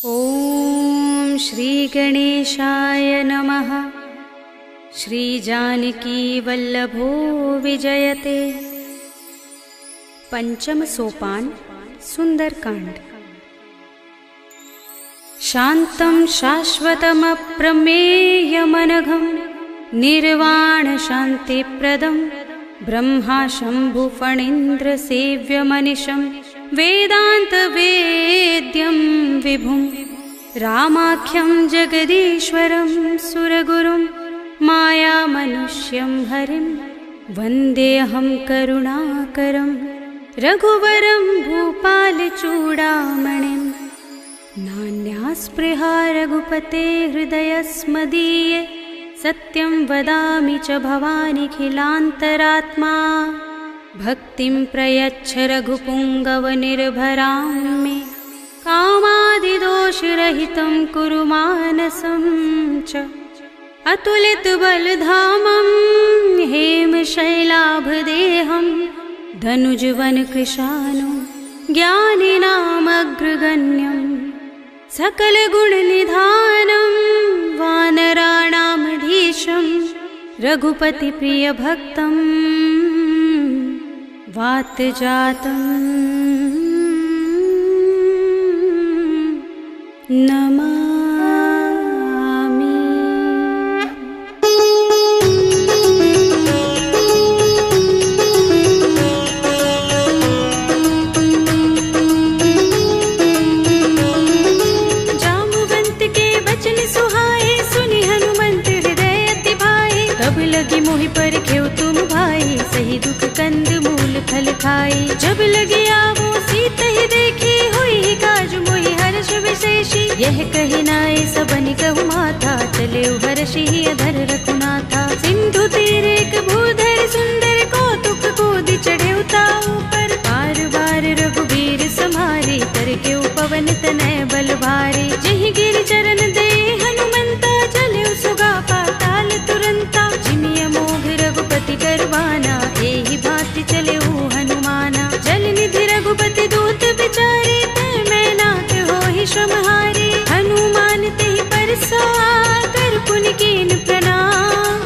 ॐ श्री गणेशाय नमः। श्री जानकी वल्लभो विजयते। पंचम सोपान सुंदरकांड। शान्तं शाश्वतमप्रमेयमनघं निर्वाण शान्तिप्रदं ब्रह्मा शंभु फणीन्द्र सेव्यमनिशं वेदान्तवेद्यं विभुं रामाख्यं जगदीश्वरं सुरगुरुं मायामनुष्यं हरिं वन्देऽहं करुणाकरं रघुवरं भूपालचूडामणिं। नान्यास्पृहा रघुपते हृदयस्मदीये सत्यं वदामि च भवानिखिलान्तरात्मा। भक्तिं प्रयच्छ रघुपुङ्गवनिर्भरां मे कामादिदोषरहितं कुरु मानसं च। अतुलितबलधामं हेमशैलाभदेहं धनुजवनकृशानुं ज्ञानिनामग्रगण्यं सकलगुणनिधानं वानराणामधीशं रघुपतिप्रियभक्तं वातजातं नमामि। जामुवंत के बचन सुहाए सुनि हनुमंत हृदय अति भाए। कब लगी मोहि पर खेव तुम भाई सही दुख कंद मूल फल खाई। जब लगी आवो सीत ही देखी हुई काज मोहि हर्ष विशेषी। यह कही नाय सबनि कहु माथा चले हर्षि अधर रघुनाथा। सिंधु तीरे एक भूधर सुंदर कौतुक कूदि चढ़े उताऊ पर। बार बार रघुबीर समारे कर के पवन तनय बल भारे। जहि गिरि चरण दे हनुमंता चले सुगा पाताल तुरंता। जिमिय मोघ रघुपति करवाना एहि भांति चले हनुमाना। जल निधि रघुपति दूत विचारे तै मैं नाथ होहि श्रमहारे। हनुमान तेहि परसा कर पुनि कीन प्रणाम।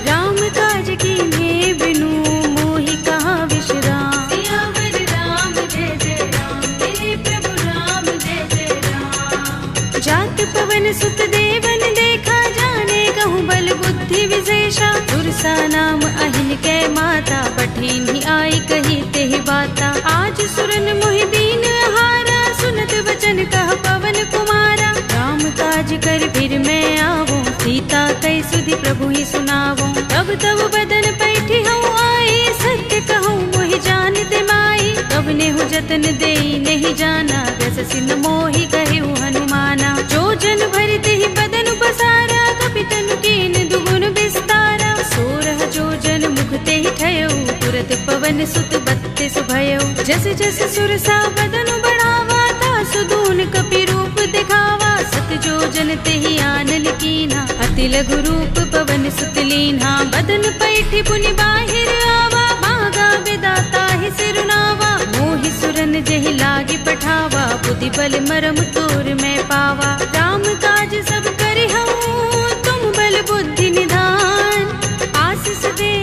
राम काज कीन्हे बिनु मोहि कहाँ विश्राम। सियावर राम जय जय राम तेरे प्रभु राम जय जय राम। जात पवन सुत देवन देखा जाने कहूँ बल बुद्धि विशेषा। तुरसा नाम अहिन कै माता पठिन आई कही तेहि बाता। आज सुरन मोहि दीन हारा सुनत वचन कह पवन कुमारा। राम काज कर फिर मैं आवो सीता कई सुधि प्रभु ही सुनावो। तब तब बदन पैठी हूँ आई सत्य कहूँ मोहि जानते माई। तब नेहु जतन देई नहीं जाना रस सिन मोहि कहु हनुमाना। जो जन भरते ही बदन बसारा कपितनु कीन दुगुन विस्तारा। सोरह जो जन मुखते ही ठयो तुरत पवन सुत बत्तीस भयो। जस जस सुरसा बदन बढ़ावा तासु दून कपि रूप दिखावा। सत जो जन तेहि आनन कीन्हा अति लघु रूप पवन सुत लीन्हा। बदन पैठी पुनि बाहिर आवा भागा विदाता ही सिरुनावा। मोहि सुरन जहि लागी पठावा बुद्धि बल मरम तोर मैं पावा। राम काज सब करि हूँ तुम बल बुद्धि निधान। आशीष दे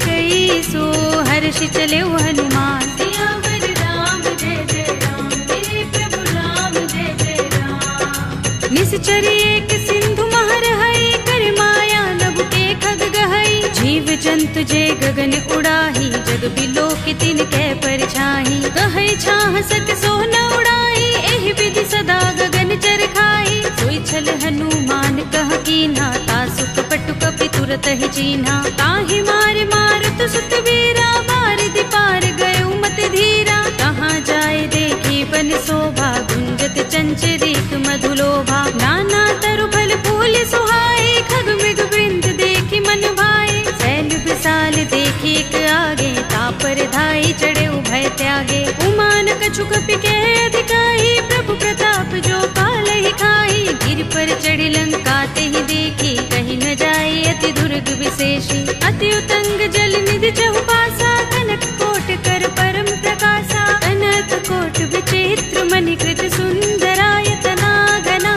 गई सो हर्षि चले हनुमान। सियावर राम जय जय राम तेरे प्रभु राम जय जय राम। निश्चर एक सिंधु महर हई कर माया नभ के खग गहई। जीव जंतु जे गगन उड़ाही जग बिलो की तिन कै परछाई। कहै छाह सक सो न उड़ाई एहि विधि सदा गगन चर खाई। सोई छल हनुमान कह कीन्हा तासु कपटु कपि तुरत ही चीन्हा। ताहि मार मारुत सुत वीरा बारिधि पार गयो मत धीरा। कहाँ जाए देखी बन शोभा गुंजत चंचरीक मधुलोभा। नाना तरु फल फूल सुहाए खग मृग वृंद देखी मन भाए। सैल विशाल देखी एक आगे तापर धाई चढ़े उभय त्यागे। उमान कछु कपि के अधिकाई प्रभु प्रताप जो काल ही खाई। गिर पर चढ़ी लंका तेहि देखी कहीं न जाए अति दुर्ग विशेषी। अति उतंग जल निधि चहुपासा कनक कोट कर परम प्रकाशा। कनक कोट विचित्र मणिकृत सुंदरायतना घना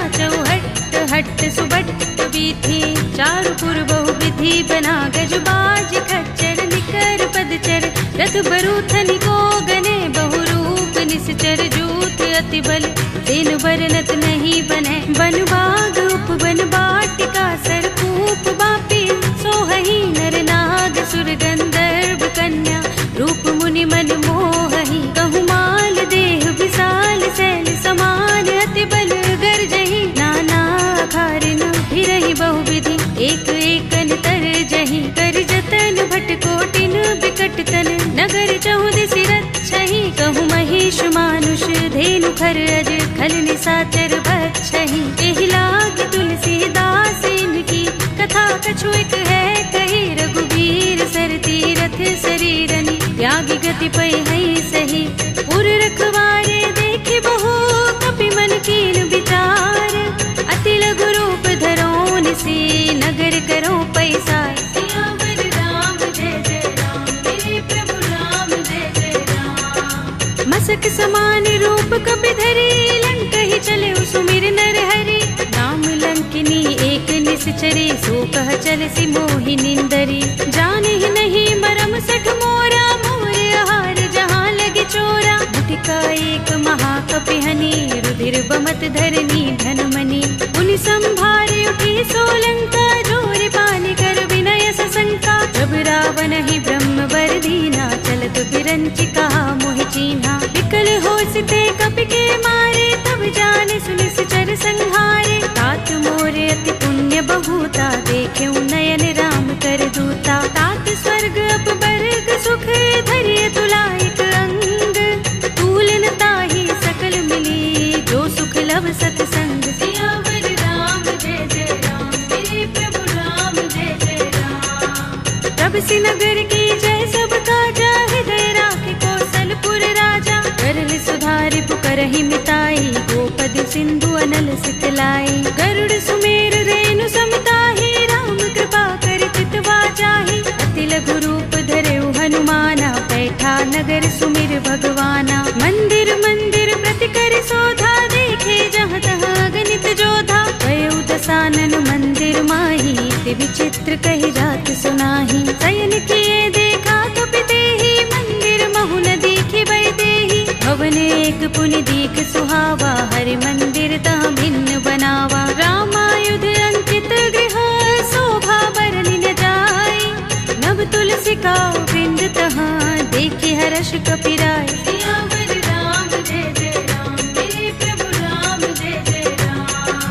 विधि बना गजबाज खच्चर निकर पदचर रथ बरूथनि को गने बहुरूप निश्चर जूथ अति बल तेन बरनत नहीं बने बन बाग उपवन बाटिका सरकूप बापी सोहही नर नाग सुर गंधर्व कन्या रूप मुनि मन मोहही कहु माल देह विशाल शैल समान अति बल गर्जही नाना खारिन फिरहि बहुविधि एक एकन तर जही कर जतन भट कोटिन बिकट तन नगर चहुदिसि रक्षहि कहु महिष मानुष धेनु खर अज खल निशाचर भक्षहि एहि लाग तुलसीदास इनकी कथा कछु एक है कही रघुबीर सर तीरथ शरीरनि त्यागी गति पै है सही उर रखवारे देखे बहु कपि मन कीन विचार अति लघु रूप धरो निसी नगर करो पैसा सियावर राम जय जय राम मेरे प्रभु राम जय जय राम मसक समान रूप कपि धरी लंक ही चले सुमिर नर हरि नाम लंकिनी एक निश्चरी सो कह चल सी मोहि निंदरी जाने ही नहीं मरम सठ मोरा मोर आहार जहाँ लगे चोरा मुठिका एक महाकपिहनि रुधिर बमत धरनी धनमणि उनि संभारे उठी सोलंका जोर पानी कर विनय सशंका जब रावण ही ब्रह्म वर दीना चलत बिरंचि कहा मोहि चीन्हा विकल हो सिते कपि के मारे तब जाने सुनिश्चर संहारे तात मोरे अति पुण्य बहुता देखे नयन राम कर दूता तात स्वर्ग अपवर्ग सुख धरिय तुलायक अंग तूलन ताहि सकल मिली जो सुख लव सतसंग सियावर राम जय जय राम मेरे प्रभु राम जय जय राम तब सी नगर की जय सब काजा हृदय राखे कौशलपुर राजा करल सुधारि पुकरहि मिताई गोपद सिंधु अनल सितलाई गरुड़ सुमेर रेणु समताहि राम कृपा कर चितवा जाहि अति लघु रूप धरेउ हनुमाना बैठा नगर सुमिर भगवाना मंदिर मंदिर प्रति कर शोधा देखे जहाँ तहाँ गणित जोधा भयउ दसानन मंदिर माही ते विचित्र कहि जात सुनाही शयन किए देखा कपि तेहि मंदिर महु न देखि बै देहि भवन एक पुनि दीख सुहावा हरि मंदिर तह भिन्न बनावा रामायुध अंकित गृह शोभा बरनि न जाय नभ तुलसी का बिंद तहाँ देखि हर्ष कपिराय सियावर राम जय जय राम मेरे प्रभु राम जय जय राम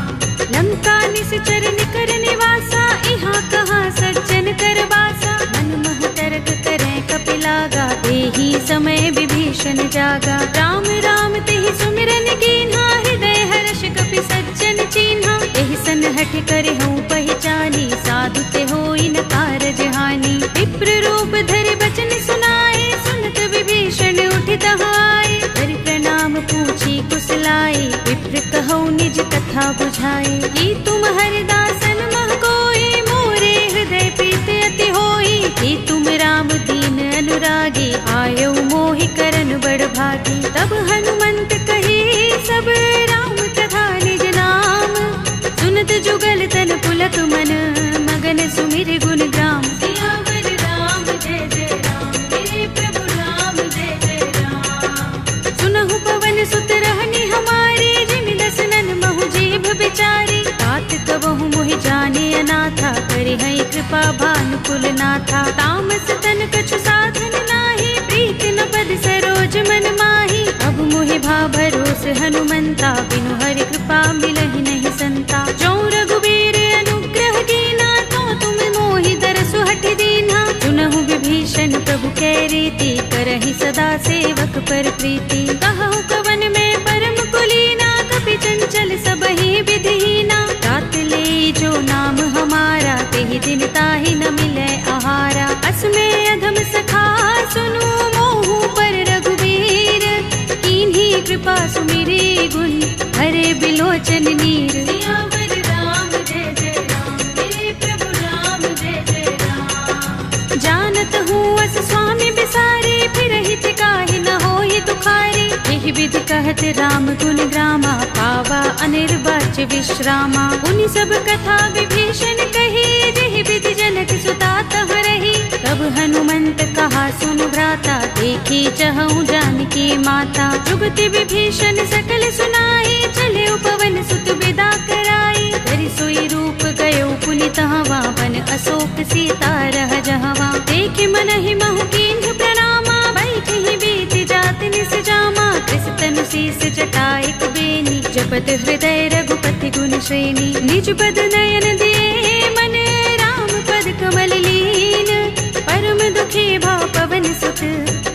लंका निश्चर निकर निवासा इहाँ कहाँ सज्जन कर बासा मन मोह तरक करे कपिलागा देहि समय विभीषण जागा राम राम तेहि सुमिरन कीन्हा हृदय हर्ष कपि सज्जन चीन्हा एहि सन हठ करे हूँ पहचानी साधु ते होई न कारज हानि विप्र रूप धरि बचन सुनाए सुनत विभीषण उठि तहाय हरि प्रणाम पूछी कुशलाई विप्र कहौ निज कथा बुझाई की तुम हरिदासन मह कोई मोरे हृदय प्रीत अति होई की तुम राम दीन अनुरागी आयौ मोहि करन बड़ भागी तब हनुमंत कही सब राम कथा निज नाम सुनत जुगल तन पुलक मन मगन सुमिर गुण ग्राम सियावर राम जय जय राम मेरे प्रभु राम जय जय राम सुनहु पवन सुत रहनी हमारी जिन दसनन महु जीभ बिचारी तात कबहु मोहि जाने अनाथा करि है कृपा भानुकुल नाथा तामस तन कछु साधन नाही प्रीत न पद सरोज मन माही अब मोहि भा भरोस हनुमंता बिनु हरि कृपा मिलहि नहीं संता जो रघुबीर अनुग्रह कीना तो तुम मोहि दरसु हठ दीन्हा सुनहु विभीषण प्रभु कै रीति करहि सदा सेवक पर प्रीति कहु कवन में परम कुलीना कपि चंचल सबहि विधिहीना तात ले जो नाम हमारा तेहि दिन ताहि न मिलै आहारा अस्मे अधम सखा सुनु मोहु पर रघुबीर कीन्ही कृपा सुमिरी गुण हरे बिलोचन नीर सियावर राम जय जय राम मेरे प्रभु राम जय जय राम जानत हूँ अस स्वामी बिसारे फिर हित काहि न होहि दुखारे एहि विधि कहत राम गुण ग्रामा पावा अनिर्वाच्य विश्रामा उनि सब कथा विभीषण कही जेहि विधि जन जनक सुता तह रही। तब हनुमंत कहा सुन भ्राता, देखी चहु जानकी माता। जुगति विभीषण सकल सुनाई, चले उपवन सुत विदा कराई। करि सोई रूप गयो पुनि तहवा, बन अशोक सीता रह जहवा। देखि मनहि महु कीन्ह प्रणामा, बैठहि बीति जात निस जामा। कृस तनु शीस जटाइक बेनी, जपत हृदय रघुपति गुण श्रेणी। निज पद नयन दिए मन, राम पद कमल लीन। परम दुखी भव पवन सुत,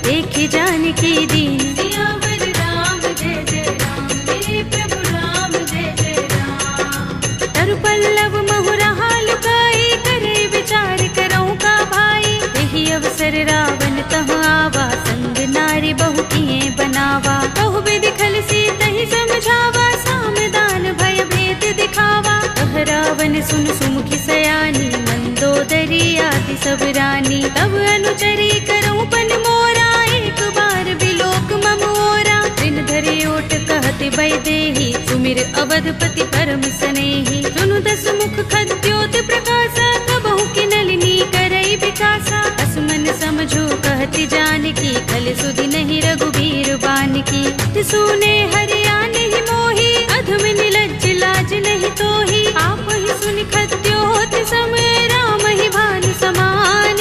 देखि जानकी दीन। सियावर राम जय जय राम, मेरे प्रभु राम जय जय राम। तरु पल्लव महु रहा लुकाई, करे विचार करऊं का भाई। यही अवसर रावण तह आवा, संग नारी बहु किए बनावा। बहु विधि खल सीतहि समझावा, सामदान भय भेद दिखावा। कह रावण सुन सुमुखी सयानी, मंदोदरी आदि सब रानी। तब अनुचरी करऊं पन मोरा, एक बार बिलोक मम ओरा। दिन धरि ओट कहति वैदेही, सुमिर अवधपति परम स्नेही। सुनु दस मुख खद्योत प्रकाशा, कबहु की नलिनी करई विकासा। असमन समझो कहति जानकी, खल सुधि नहीं रघुबीर बानकी। सुने हरिया नहीं मोही, अधम निलज्ज लाज नहीं तोही। आप ही सुनि खद्योत सम, राम ही भानु समान।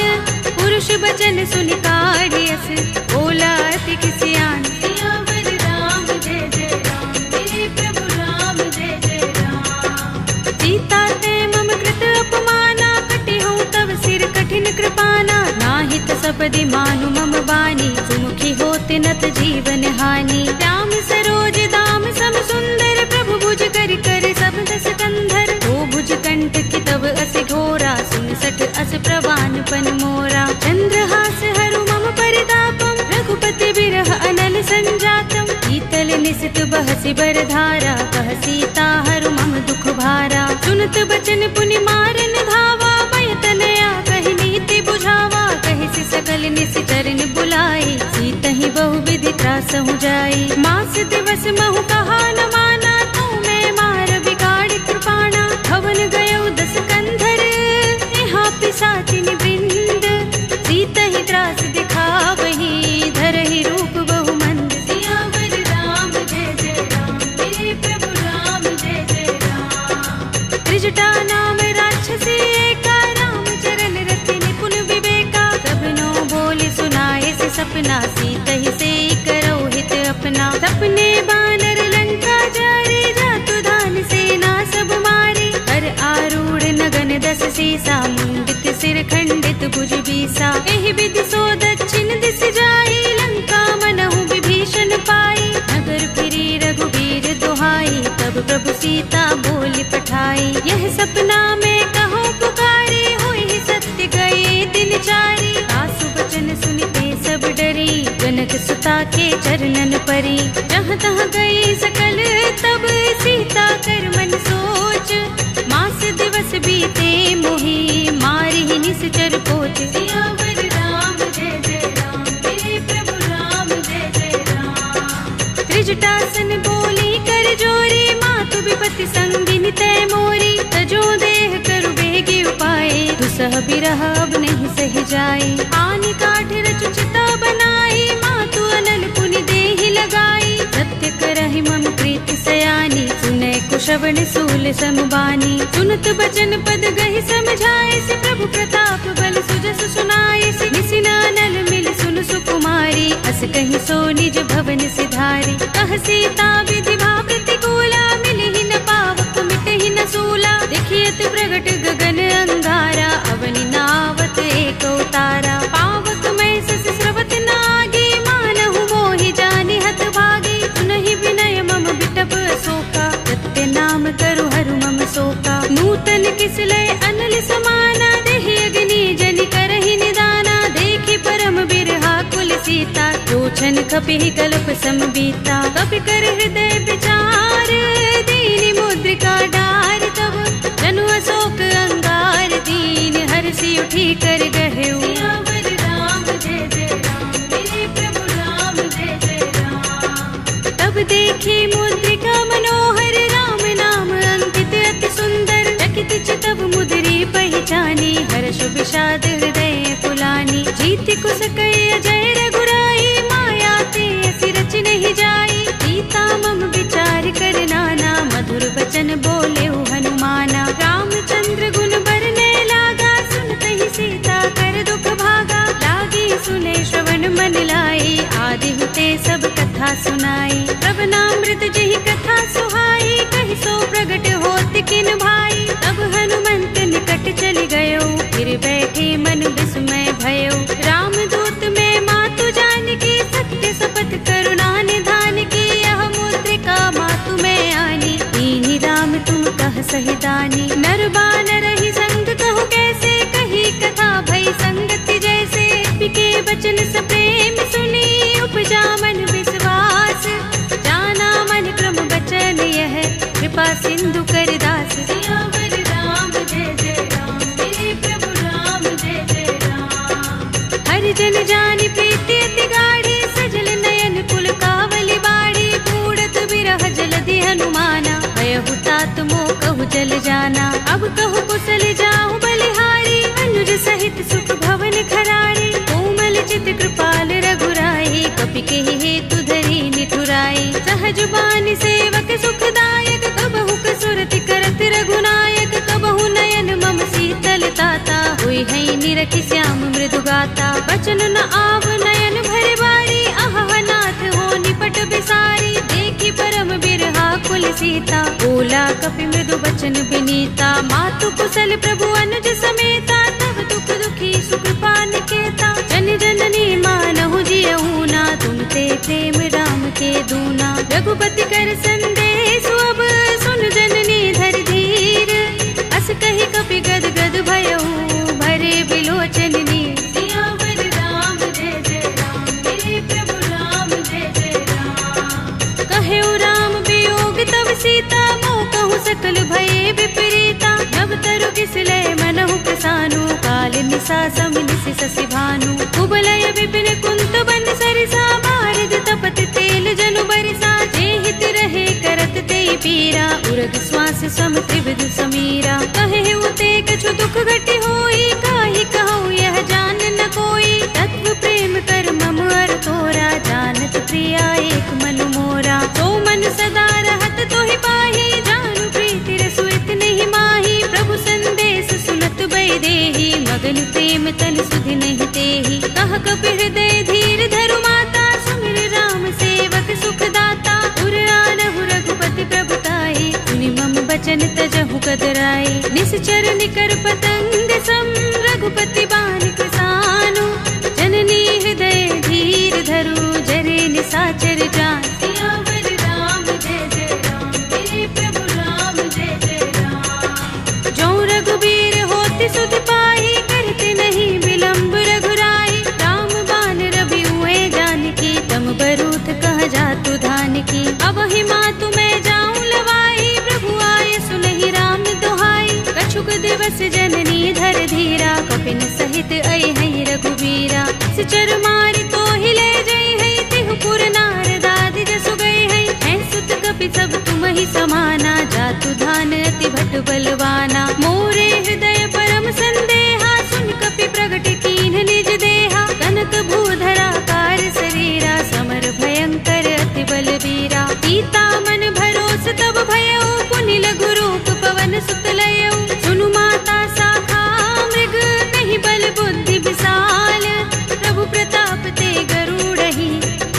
पुरुष बचन सुनि काढ़ियस, बोला अति किसियान। सियावर राम जय जय राम, मेरे प्रभु राम जय जय राम। सीता ते मम कृत अपमाना, कटि हूँ तव सिर कठिन कृपाना। नाहित सपदि मानु मम बानी, सुमुखी होते नत जीवन हानि। राम सरोज दाम सम सुंदर, प्रभु भुज कर कर सब दस कंधर। ओ भुज कंठ की तब अस घोरा, सुन सठ अस प्रवान पन मोरा। चंद्रहास हरु मम परितापम, रघुपति बिरह अनल संजातम। शीतल निसित बहसि बरधारा, कह सीता हरु मम दुख भारा। सुनत बचन पुनि मारन धावा, मय तनया कहि नीति बुझावा। कहि सकल निसि चरण बुलाई, सीतहि बहु विधि त्रासहु जाई। मास दिवस महु कहा न माना, तू मैं मार बिगाड़ कृपाणा। भवन गयो दस कंधर, यहाँ पिशाचिनी वृंद। सीतहि त्रास दिखावही, धरहि रूप बहु मंद। सियावर राम जय जय राम, मेरे प्रभु राम जय जय राम। त्रिजटा नाम राक्षसी एका, राम चरण रति निपुण विवेका। सबनो बोली सुनाए से सपना, सीतहि से करो हित अपना। सपने बानर लंका जारे, जातु धान सेना सब मारे। कर आरूढ़ नगन दस सीसा, मुंडित सिर खंडित भुज बीसा। एहि विधि सो दक्षिण दिस जाई, लंका मनहु विभीषण पाई। नगर फिरी रघुबीर दुहाई, तब प्रभु सीता बोली पठाई। यह सपना में कहो पुकारी, होई सत्य गए दिन चारी। आसु बचन सुनते सब डरी, जनक सुता के चरणन परी। जहाँ तहाँ गई सकल तब, सीता कर मन सोच। मास दिवस बीते मोही, मारी ही निश्चर पोच। सियावर राम जय जय राम, मेरे प्रभु राम जय जय राम। त्रिजटासन बोली कर जोरी, मातु विपति संगिनी तय मोरी। तजो देह करु बेगी उपाय, दुसह बिरह अब नहीं सह जाए। आनि काठ रचु चिता बनाई, मातु अनल पुनि देहि लगाई। सत्य करहि मम प्रीति सयानी, सुनै कुशवन सूल समबानी। सुनत बचन पद गहि समझाए, से प्रभु प्रताप बल सुजस सुनाए। निसि नानल मिल सुन सुकुमारी, अस कहि सो निज भवन सिधारी। कह सीता विधि भा प्रतिकूला, मिलहि न पावक मिटहि न सूला। देखियत प्रगट गगन अंगारा, अवनि नावत एक उतारा। पावक मैं सस स्रवत नागी, मानहु मोहि जानि हत भागी। सुनहि विनय मम बिटप अशोका, सत्य नाम करु हरु मम शोका। नूतन किसलय अनल समाना, देहि अग्नि जनि करहि निदाना। देखि परम बिरहा कुल सीता, लोचन कपिहि कल्प सम बीता। कपि कर हृदय विचार, दीनि मुद्रिका डार। तब जनु अशोक अंगार, दीन हरषि उठी कर गहेउ। सियावर राम जय जय राम, मेरे प्रभु राम जय जय राम। तब देखी मुद्रिका मनोहर, राम नाम अंकित अति सुंदर। चकित चितव मुद्री पहचानी, हर्ष नीति कुश कई अजय रघुराई, माया ते असी रच नहीं जाई। सीता मम विचार कर नाना, मधुर वचन बोले हनुमाना। रामचंद्र गुण बरने लागा, सुनते ही सीता कर दुख भागा। लागी सुने श्रवण मन लाई, आदि हुते सब कथा सुनाई। प्रभनामृत जही कथा सुहाई, कहि सो प्रगट होत किन भाई। तब हनुमंत निकट चली गयो, फिर बैठे मन विस्मय भयो। रामदूत में मातु जानकी, सत्य शपथ करुणा निधान की। यह मुद्रिका मातु में आनी, दीन्ही राम तुम कह सही दानी। नर बानर ही संग कहु कैसे, कही कथा भई संगति जैसे। पिके बचन सप्रेम सुनी, उपजा मन विश्वास। जाना मन क्रम बचन यह, कृपा सिंधु कर दास। सियावर राम जय जय राम, मेरे प्रभु राम जय जय राम। हर जन जानि प्रीति अति गाढ़ी, सजल नयन कुल कावली बाड़ी। बूढ़त बिरह जलधि हनुमाना, भयहु तात मोह कहु जल जाना। अब कहु कुशल जाऊं बलिहारी, अनुज सहित सुख भवन खरारी। कोमल चित कृपाल रघुराई, कपि केहि हेतु धरि निठुराई। सहज बानी सेवक सुखदायक, कबहु कसुरति करत रघुनायक। कबहु नयन मम शीतल ताता, हुई है निरखि श्याम मृदु गाता। बचन न आव नयन भरे बारी, आह नाथ हो निपट बिसारी। देखी परम बिरहा कुल सीता, बोला कपि मृदु बचन बिनीता। मातु कुशल प्रभु अनुज समेता, तब दुख दुखी सुख पान केता। जन जननी मानहु जियहु ना, तुम ते प्रेम राम के दूना। रघुपति कर संदेश अब, सुन जननी धर धीर। अस कहि कपि गद गद भयहु, भरे बिलोचन नीर। सियावर राम जय जय राम, मेरे प्रभु राम जय जय राम। कहेउ राम वियोग तब सीता, मोह कहूँ सकल भये विपरीता। नभ तरु किसलय मनहु प्रसानु, काल निसा समिनिसि शशि भानु। कुबलय विपिन कुंत बन सरिसा, बारिद तपत तेल जनु बरिसा। जे हित रहे करत ते पीरा, उरग श्वास सम त्रिविध समीरा। कहे उते कछु दुख घटी होई, काहि कहूँ यह जान न कोई। तत्व प्रेम कर मम अर तोरा, जानत प्रिया एक मन मोरा। तो मन सदा रहत तोहि पाही, जानु प्रीति रसु इतने माही। प्रभु संदेश सुनत बै देही, मगन प्रेम तन सुधि नहीं तेही। कह कपि हृदय धीर धरु माता, सुमिर राम सेवक सुख दाता। उर आनहु रघुपति प्रभुताई, सुनि मम बचन तजहु कदराई। निश्चर निकर पतंग सम, रघुपति बानिक सानु। जननी हृदय धीर धरु, जरे निसाचर जान। सियावर राम जय जय राम, मेरे प्रभु राम जय जय राम। जो रघुबीर होति सुध पाई, करते नहीं विलंब रघुराई। राम बान रवि हुए जानकी, तम बरूथ कह जातु धान की। अब ही मातु मैं जाऊं लवाई, प्रभु आय सुनहि राम दुहाई। कछुक दिवस जननी धर धीरा, कपिन सहित अइ है रघुबीरा। सिचर मारि तो हिले जई है, तिहु पुर नारद आदि जसु गई है। हैं सुत कपि सब तुम ही समाना, जातु धान अति भट बलवाना। मोरे हृदय परम संदेहा, सुन कपि प्रगट कीन्ह निज देहा। कनक भूधरा कार शरीरा, समर भयंकर अति बलबीरा। सीता मन भरोस तब भयो, पुनि लघु रूप पवन सुत लयो। सुनु माता शाखा मृग, नहीं बल बुद्धि विशाल। प्रभु प्रताप ते गरुड़हि,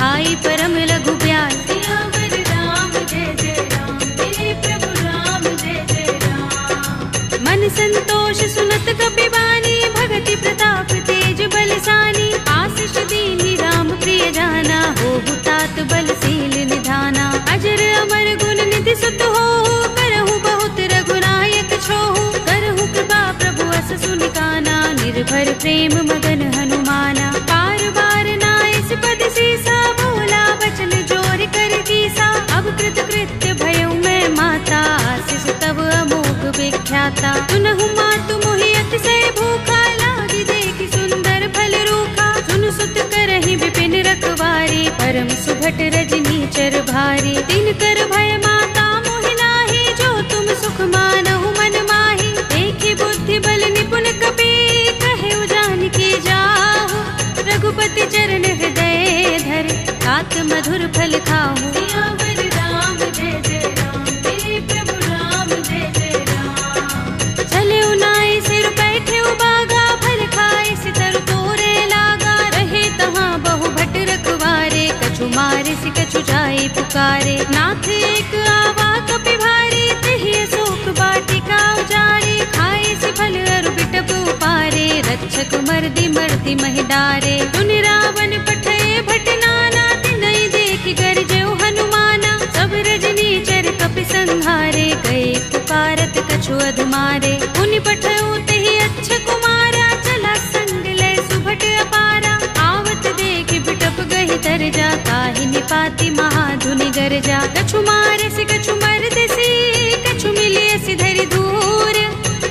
आई परम लघु ब्याल। सियावर राम जय जय राम, मेरे प्रभु राम जय जय राम। मन संतोष सुनत कपि बानी, भगति प्रताप तेज बलसानी। आशीष दीन्ही राम प्रिय जाना, होहु तात बलशील निधाना। अजर अमर गुण निधि सुत होहु, करहु बहुत रघुनायक छोहु। करहु कृपा प्रभु अस सुनि काना, निर्भर प्रेम मगन हनुमाना। बार बार नाइस पद सीसा, बोला बचन जोर कर कीसा। अब कृत कृत्य भयउ मैं माता, आशीष तब अमोघ विख्याता। सुनहु मातु मोहि अतिशय भूखा, लागी देखि सुंदर फल रूखा। सुन सुत करहि विपिन रखवारी, परम सुभट रजनी चर भारी। तिन कर भय माता मोहि नाही, जो तुम सुख मानहु मन माही। देखि बुद्धि बल निपुण कपि, कहेउ जानकी जाहु। सात मधुर फल खाओ। सियावर राम जय जय राम, मेरे प्रभु राम जय जय राम। चले उनाए सिर बैठे उबागा, फल खाए सितर तोरे लागा। रहे तहाँ बहु भट रखवारे, कछु मारे सि कछु जाए पुकारे। नाथ एक आवा कपि भारी, तहि अशोक वाटिका उजारी। खाए से फल अरु बिटप उपारे, रक्षक मर्दी मर्दी महि डारे। सुनि रावण पठे भट नाना, तिनहि देखि गरजेउ हनुमाना। सब रजनी चर कपि संहारे, गए पुकारत कछु अधमारे। पुनि पठऊ तेहि अच्छ कुमारा, चला संग ले सुभट अपारा। आवत देखि बिटप गहि तरजा, काहि निपाति महाधुनि गरजा। कछु मारे से कछु मरदेसी, कछु मिलियसि धरि दूर।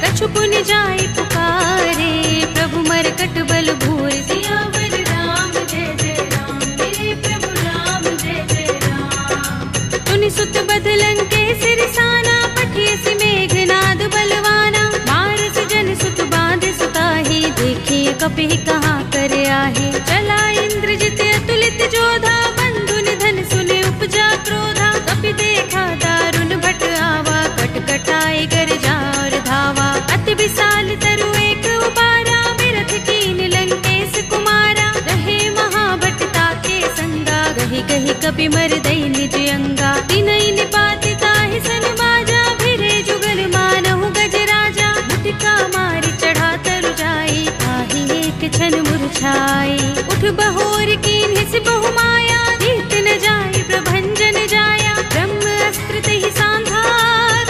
कछु पुनि जाई पुकारे, प्रभु मरकट बल भूर। सियावर राम जय जय राम, मेरे प्रभु राम जय जय राम। तुनि सुत बदलन के सिरसाना, पठियसि मेघनाद बलवाना। मारस जन सुत बांध सुताही, देखिए कपि कहाँ कर आहे। चला इंद्रजित अतुलित जोधा, बंधु निधन सुने उपजा क्रोधा। कपि देखा दारुण भट आवा, कटकटाए गरजा और धावा। अति विशाल तरु एक उबारा, बिरथ कीन लंकेश कुमारा। रहे महाभट ताके संगा, गहि गहि कपि मर दई निज अंगा। तिनहि निपाति ताहि सन बाजा, भिरे जुगल मानहु गजराजा। मुटिका मारि चढ़ा तरु जाई, ताहि एक क्षण मुरझाई। उठ बहोर कीन्हि सि बहु माया, जीत न जाई प्रभंजन जाया। ब्रह्म अस्त्र तेहि सांधा,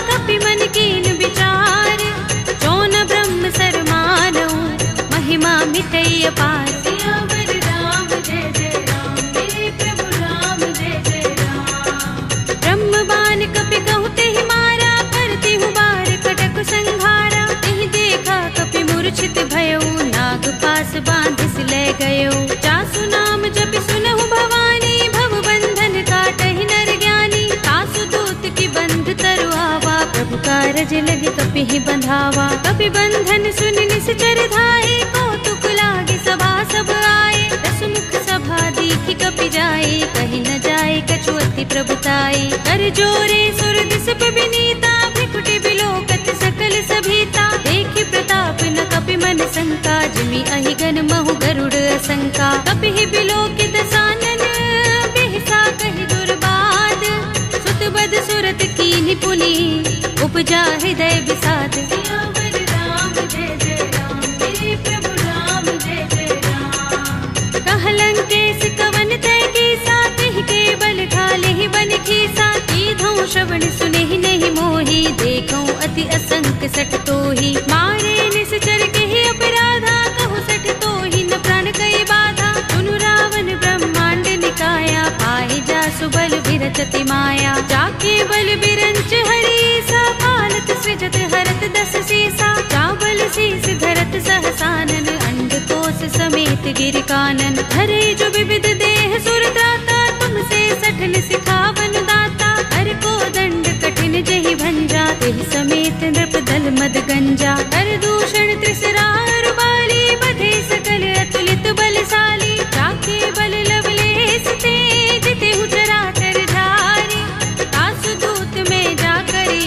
कपि मन कीन विचार। जौन ब्रह्म सर मानऊ, महिमा मिटई अपार। सियावर राम जय जय राम, मेरे प्रभु राम जय जय राम। ब्रह्म बाण कपि कहु तेहि मारा, करति हूँ बार कटक संघारा। तेहि देखा कपि मूर्छित भयऊ, नाग पास बांधिस ले गयो। जासु नाम जपि सुनहु भवानी, भव बंधन काटहि नर ज्ञानी। तासु दूत की बंध तरु आवा, प्रभु कारज लगे कपि ही बंधावा। कपि बंधन सुनि निश्चर धाये, कौतुक लागे सभा सब आए। दस मुख सभा दीखि कपि जाए, कहि न जाए कछु अति प्रभुताई। कर जोरे सुर दिस विनीता, भ्रिकुटि बिलोकत सकल सभीता। देखि प्रताप न कपि मन शंका, जिमि अहिगन महु गरुड़ असंका। कपि ही बिलोकित सानन, बिहसा कहि दुर्बाद। सुत बद सुरत कीन्हि पुनि, उपजा हृदय विषाद। सियावर राम जय जय राम, मेरे प्रभु राम जय जय राम। कहलंकेश कवन तय कीसा, तिहि के बल घालेहि बन खीसा। कीधौं श्रवण सुनेहि नहीं मोही, देखौं अति असंक सठ तोही। मारे निश्चर केहि अपराधा, कहु सठ तोही न प्राण कई बाधा। सुनु रावण ब्रह्मांड निकाया, पाहि जासु बल बिरचति माया। जाके बल बिरंच हरीसा, पालत सृजत हरत दस सीसा। चावल शीस धरत सहसानन, अंड कोस समेत गिर कानन। धरे जो विविध देह सुर त्राता, तुमसे सठन सिखावन दाता। हर को दंड कठिन जहि भंजा, तेहि समेत नृप दल मद गंजा। कर दूषण त्रिसरार बाली, बधे सकल अतुलित बलशाली। जाके बल लवलेस ते, जितेहु चराचर धारी। तासु दूत में जा करी,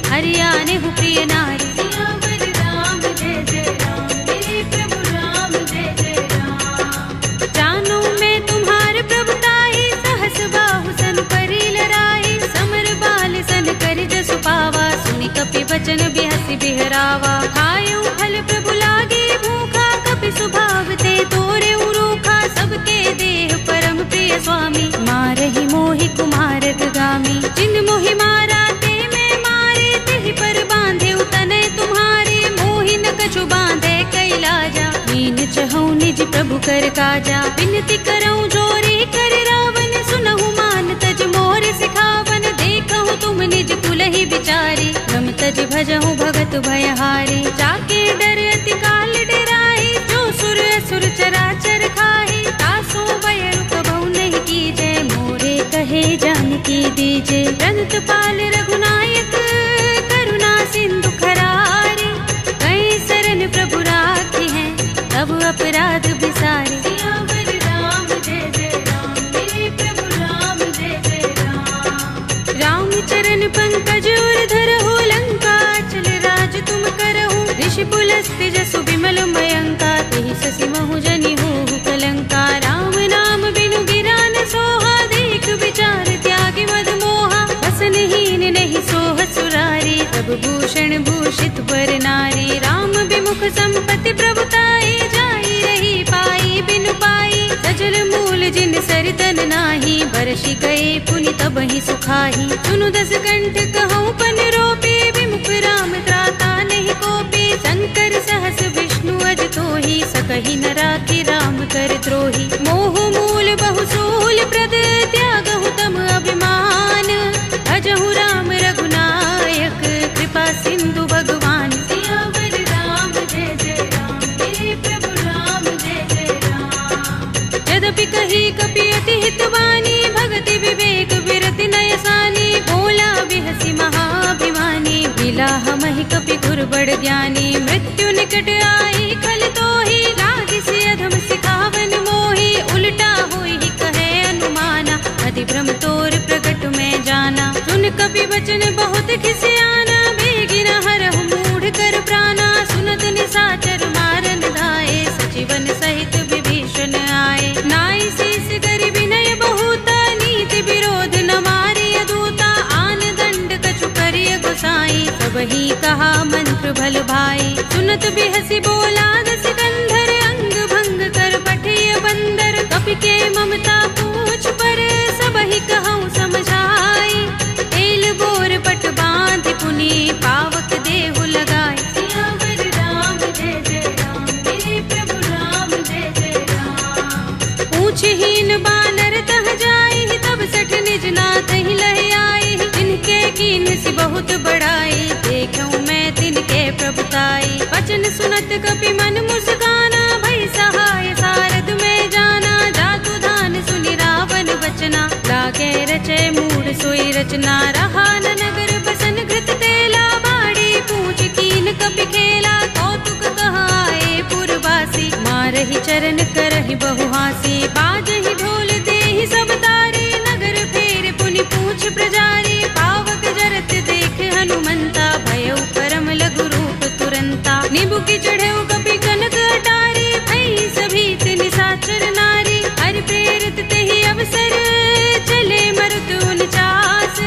हरियाने हु प्रिय नारी। सियावर राम जय जय राम, मेरे प्रभु राम जय जय राम। जानो मैं तुम्हार प्रभुताई, सहस बाहु सन परि लराई। समर बाल सन कर जसु पावा, सुनि कपि बचन बिहसि बिहरावा। खायऊ फल प्रभु लागे भूखा, कपि स्वभाव ते तोरे उरूखा। सबके देह परम प्रिय स्वामी, मारहि मोहि कुमारक गामी। जिन मोहि मारा ते मैं मारे, तेहि पर बांधे तनय तुम्हारे। मोहि न कछु बांधे कैलाजा, मीन चहु निज प्रभु कर काजा। विनती करऊं जोरी कर रावण, सुनहु मान तज मोर सिखावन। देखहु तुम निज कुलहि विचारी, रम तज भजहु भगत भयहारी। जाके डर अति काल डराई, जो सुर असुर चराचर खाही। तासो भय रुकबहु नहीं कीजय, मोरे कहे जानकी दीजे। रंत पाल रघुनायक, करुणा सिंधु खरारे। कई शरण प्रभु राखी हैं, तब अपराध बिसारे। सियावर राम जय जय राम, मेरे प्रभु वदन पंकज और धरहु लंका, चल राज तुम करहु ऋषि पुलस्त्य जसु विमल मयंका, तेहि ससि महु जनि होहु कलंका। राम नाम बिनु गिरा न सोहा, देख विचार त्यागी मद मोहा, बसनहीन नहीं सोह सुरारी, सब भूषण भूषित बर नारी। राम विमुख संपत्ति प्रभुताई, जाई रही पाई बिनु पाई, सजल मूल जिन सरितन नाही, बरषि गए पुनि तबहि सुखाही। सुनु दस कंठ कहूँ पन रोपी, विमुख राम त्राता नहीं कोपी, शंकर सहस विष्णु अज तोहि, सकहि न राखि राम कर द्रोही। मोह मूल बहु सूल प्रद, त्यागहु तम अभिमान, भजहु राम रघुनायक, कृपा सिंधु भगवान। सियावर राम जय जय राम, हे प्रभु राम जय जय राम। यद्यपि कही कपि अति हितवानी, भगति विवेक विरति नय सानी, बोला बिहसि महाभिमानी, बिलाह महि कपि गुर बड़ ज्ञानी। मृत्यु निकट आई खल तोहि, लागिसि अधम सिखावन मोहि, उल्टा होई कहे अनुमाना, अति भ्रम तोर प्रगट में जाना। सुन कपि वचन बहुत खिसियाना, बेगिन हरहु मूढ़ कर प्राणा, सुनत निशाचर मारन धाये, सचिवन सहित विभीषण आए। नाई शीस करि विनय बहुता, नीति विरोध न मारिय दूता, आन दंड कछु करिय गोसाई, सबहि कहा मंत्र भल भाई। सुनत बिहसि बोला दस कंधर, अंग भंग कर पठिय बंदर, कपि के ममता पूछ पर, सबहि कहूँ समझाई। एल बोर पट बांध पुनि, पावक देहु लगाए। सियावर राम जय जय राम, हे प्रभु राम जय जय राम। पूछहीन बानर तह जाई, तब सठ निज नाथ ही लह आई, जिनके कीन सि बहुत बड़ाई, देखूं मैं तिनके प्रभुताई। वचन सुनत कपि मन मुस्काना, भई सहाय सारद में जाना, जातु धान सुनि रावण बचना, लागे रचे मूढ़ सोई रचना। रहा न नगर बसन घृत तेला, बाड़ी पूछ कीन कपि खेला, कौतुक कहाए पुरवासी, मारहि चरण करहि बहु हासी। बाजहि ढोल देहि सब तारी, नगर फेर पुनि पूछ प्रजारी, पावक जरत देख हनुमंता, भयउ परम लघु रूप तुरंता। निबुकि चढ़ेउ कपि कनक अटारी, भई सभीत निशाचर नारी, हरि प्रेरित तेहि अवसर, चले मरुत उनचास,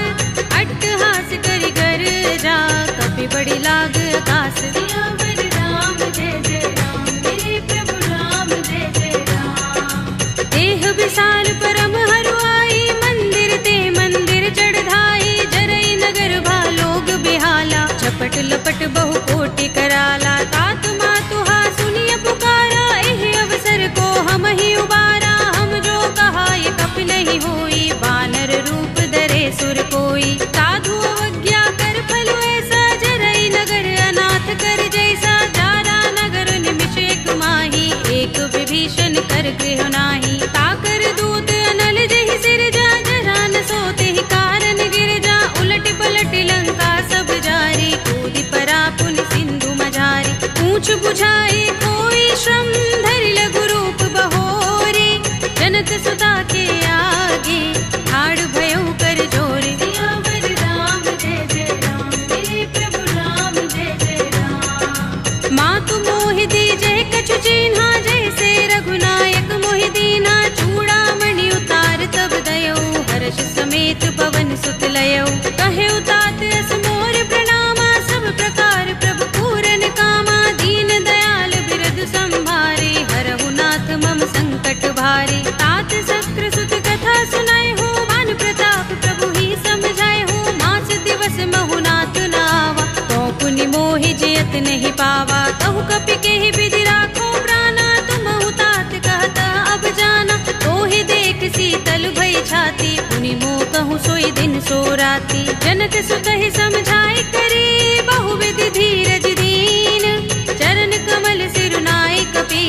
अट्टहास करि गर्जा, कपि बड़ी लाग आकाश। सियावर राम जय जय राम, हे प्रभु राम जय जय राम। देह विशाल परम हरुआई, मंदिर ते मंदिर चढ़ाई, जरई नगर भालोग बिहाला, झपट लपट बहु कोटि कराला। तात मातुहा सुनिय पुकारा, एहि अवसर को हम ही उबारा, हम जो कहा ये कपि नहीं होई, वानर रूप धरे सुर कोई। साधु अवज्ञा कर फल ऐसा, जरई नगर अनाथ कर जैसा, जारा नगर निमिष एक माही, एक विभीषण कर गृह नाही। ताकर दूत अनल जहि सिर जा, जरा न सोते ही कारण गिर जा, उलट पलट लंका सब जारी, कूदि परा पुनि सिंधु मझारी। पूछ बुझाई कोई श्रम, धरि लघु रूप बहोरी, जनत सुता के आगे, ठाड़ भयउ कर जोरे। सियावर राम जय जय राम, हे प्रभु राम जय जय राम। मातु मोहि दीजै कछु चिन्हा, जैसे रघुनायक मोहि दीना, चूड़ामणि उतार तब दयौ, हर्ष समेत पवन सुत लयौ। कहेउ तात अस मोर प्रणामा, सब प्रकार प्रभु पूरन कामा, दीन दयाल बिरधु संभारे, हरहु नाथ मम संकट भारे। तात शस्त्र सुत कथा सुनाए हो, भान प्रताप प्रभु ही समझाए हो, मास दिवस महु नाथ नावा, तो पुनि मोहि जयत नहीं पावा। कहु कपि केहि विधि राखो प्राणा, तुमहु तात कहता अब जाना, तोहि देख शीतल भई छाती, पुनि मोह कहूँ सोई दिन सो राती। जनक सुतहि समझाई करी, बहुविधि धीरज दीन, चरण कमल सिरुनाई कपि,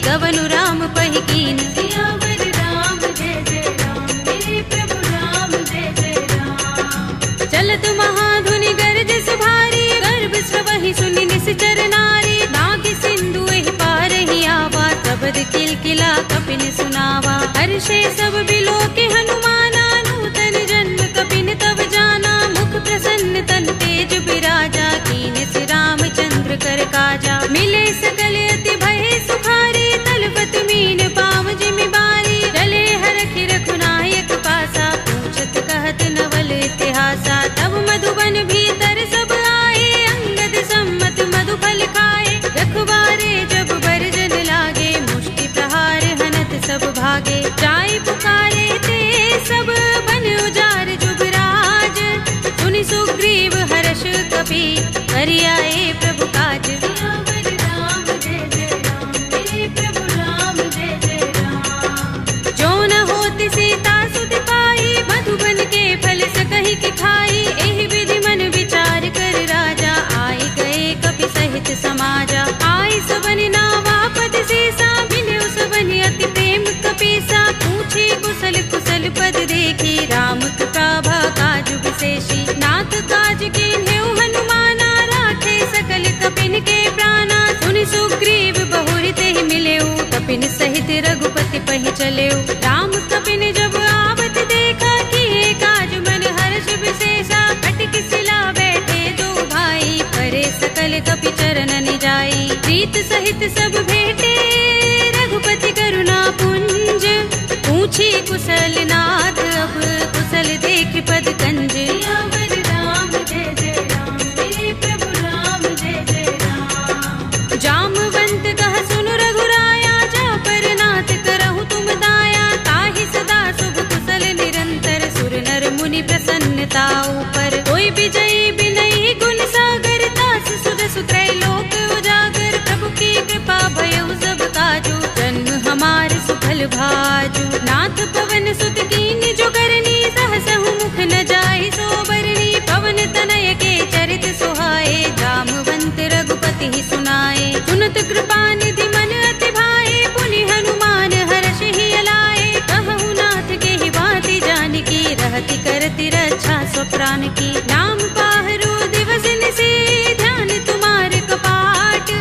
गवनु राम पहि कीन। सियावर राम जय जय राम, हे प्रभु राम जय जय राम। चलत महाधुनि गरज सुभारी, गर्भ स्रवहि सुनि निश्चर नारी, नागि सिंधु एहि पार ही आवा, शब्द किलकिला कपिन सुनावा। हर्षे सब बिलोके हनुमाना, नूतन जन्म कपिन तब जाना, मुख प्रसाद कपि कर आए प्रभु काज। सियावर राम जय जय राम, मेरे प्रभु राम जय जय राम। जो न होत सीता सुत पाई, मधुबन के फल सकहि के खाई। एहि विधि मन विचार कर राजा, आए गए कपि सहित समाजा। आई सबन नावा पद सीसा, बिनु सबन अति प्रेम कपीसा। पूछे कुशल कुशल पद देखी, राम कृपा काजु विशेषी। नाथ काज कीन्हेउ हनुमाना, राखे सकल कपिन के प्राणा। सुनि सुग्रीव बहुरि तेहि मिलेउ, कपिन सहित रघुपति पहि चलेउ। राम कपिन जब आवत देखा, किए काज मन हर्ष विशेषा। कटि शिला बैठे दो भाई, परे सकल कपि चरणन जाई। प्रीत सहित सब भेटे, रघुपति करुणा पुंज। पूछी कुशल नाथ, अब कुशल देख पद कंज। सियावर राम जय जय राम, मेरे प्रभु राम जय जय राम। जामवंत कह सुन रघुराया, जा पर नाथ करहु तुम दाया। ताहि सदा शुभ कुशल निरंतर, सुर नर मुनि प्रसन्नता ऊपर। कोई विजयी बिनहि गुण सागर, दास सुदसु त्रैलोक उजागर। प्रभु की कृपा भयउ सब काजू, जन्म हमार सुफल भाजू। नाथ पवन सुत कीन्हि जो करनी, सहसहु मुख न जाहि सो बरनी। पवन तनय के चरित सुहाए, जामवंत रघुपति ही सुनाए। सुनत कृपा निधि मन अति भाए, पुनि हनुमान हर्षि अलाए। कहु नाथ के ही बाति जानकी, रहति करति रक्षा स्वप्रान की। नाम पाहरु दिवस निशि, ध्यान तुम्हारे कपाट।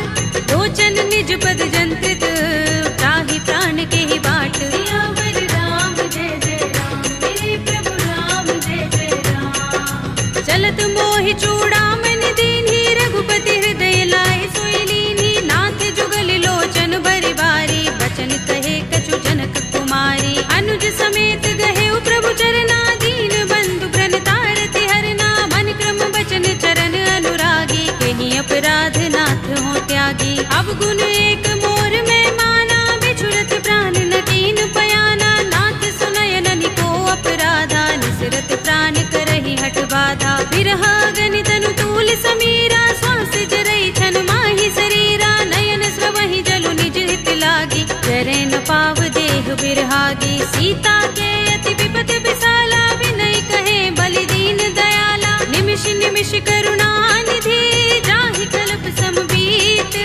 लोचन निज पद जंत्रित, त्राहि प्राण के ही बाट। सियावर राम जय जय राम, मेरे प्रभु राम जय जय राम। चलत मोहि चूड़ामणि दीन्हि, रघुपति हृदय लाए सोई लीन्हि। नाथ जुगल लोचन बरि बारी, बचन कहे कछु जनक कुमारी। अनुज समेत गहेउ प्रभु चरना, दीन बंधु प्रणतारति हरना। मन क्रम बचन चरण अनुरागी, कहीं अपराध नाथ हो त्यागी। अब गुण एक मोर में माना, बिछुरत प्राण न कीन पयाना। नाथ सुनयननि को अपराधा, निसरत प्राण करहि हठ बाधा। बिरहा गनि तनु तूल समीरा, श्वास जरई छन माहि शरीरा। नयन स्रवहि जलु निज हित लागी, जरै न पाव देह बिरहागी। सीता के अति विपत विसाला, विनय कहे बलि दीन दयाला। निमिष निमिष करुणा निधि, जाहि कल्प समबीत।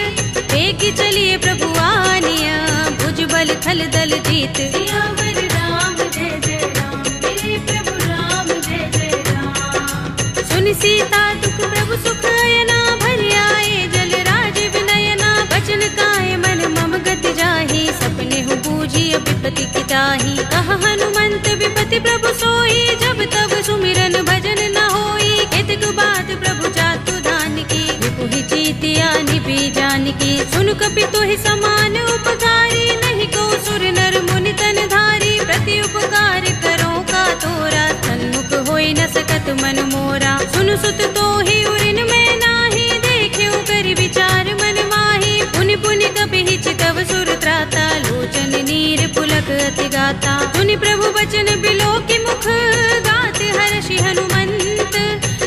वेगी चलिए प्रभु आनिया, भुज बल खल दल जीत। सियावर राम जय जय राम, मेरे प्रभु राम जय जय राम। सुनि सीता दुख प्रभु सुख अयना, भरि आए जल राज विनयना। बचन काए मन मम गति जाहि, सपने हु बूझी विपति की ताहि। कह हनुमंत विपति प्रभु सोई, जब तब सुमिरन भजन न होई। केतक बात प्रभु जातु धान की, विपुहि चीतिया निपि जानकी। सुन कपि तोहि समान उपकारी, नहीं को सुर नर मुनि तन धारी। प्रति उपकार करो का तोरा, सन्मुख होई न सकत मन मोरा। सुन सुत तोहि उरिन में नाही, देखेउ कर विचार मन माही। पुनि पुनि कपि चितव सुर त्राता, लोचन नीर पुलक अति गाता। सुनि प्रभु बचन बिलोकि मुख, गात हर्षि हनुमंत।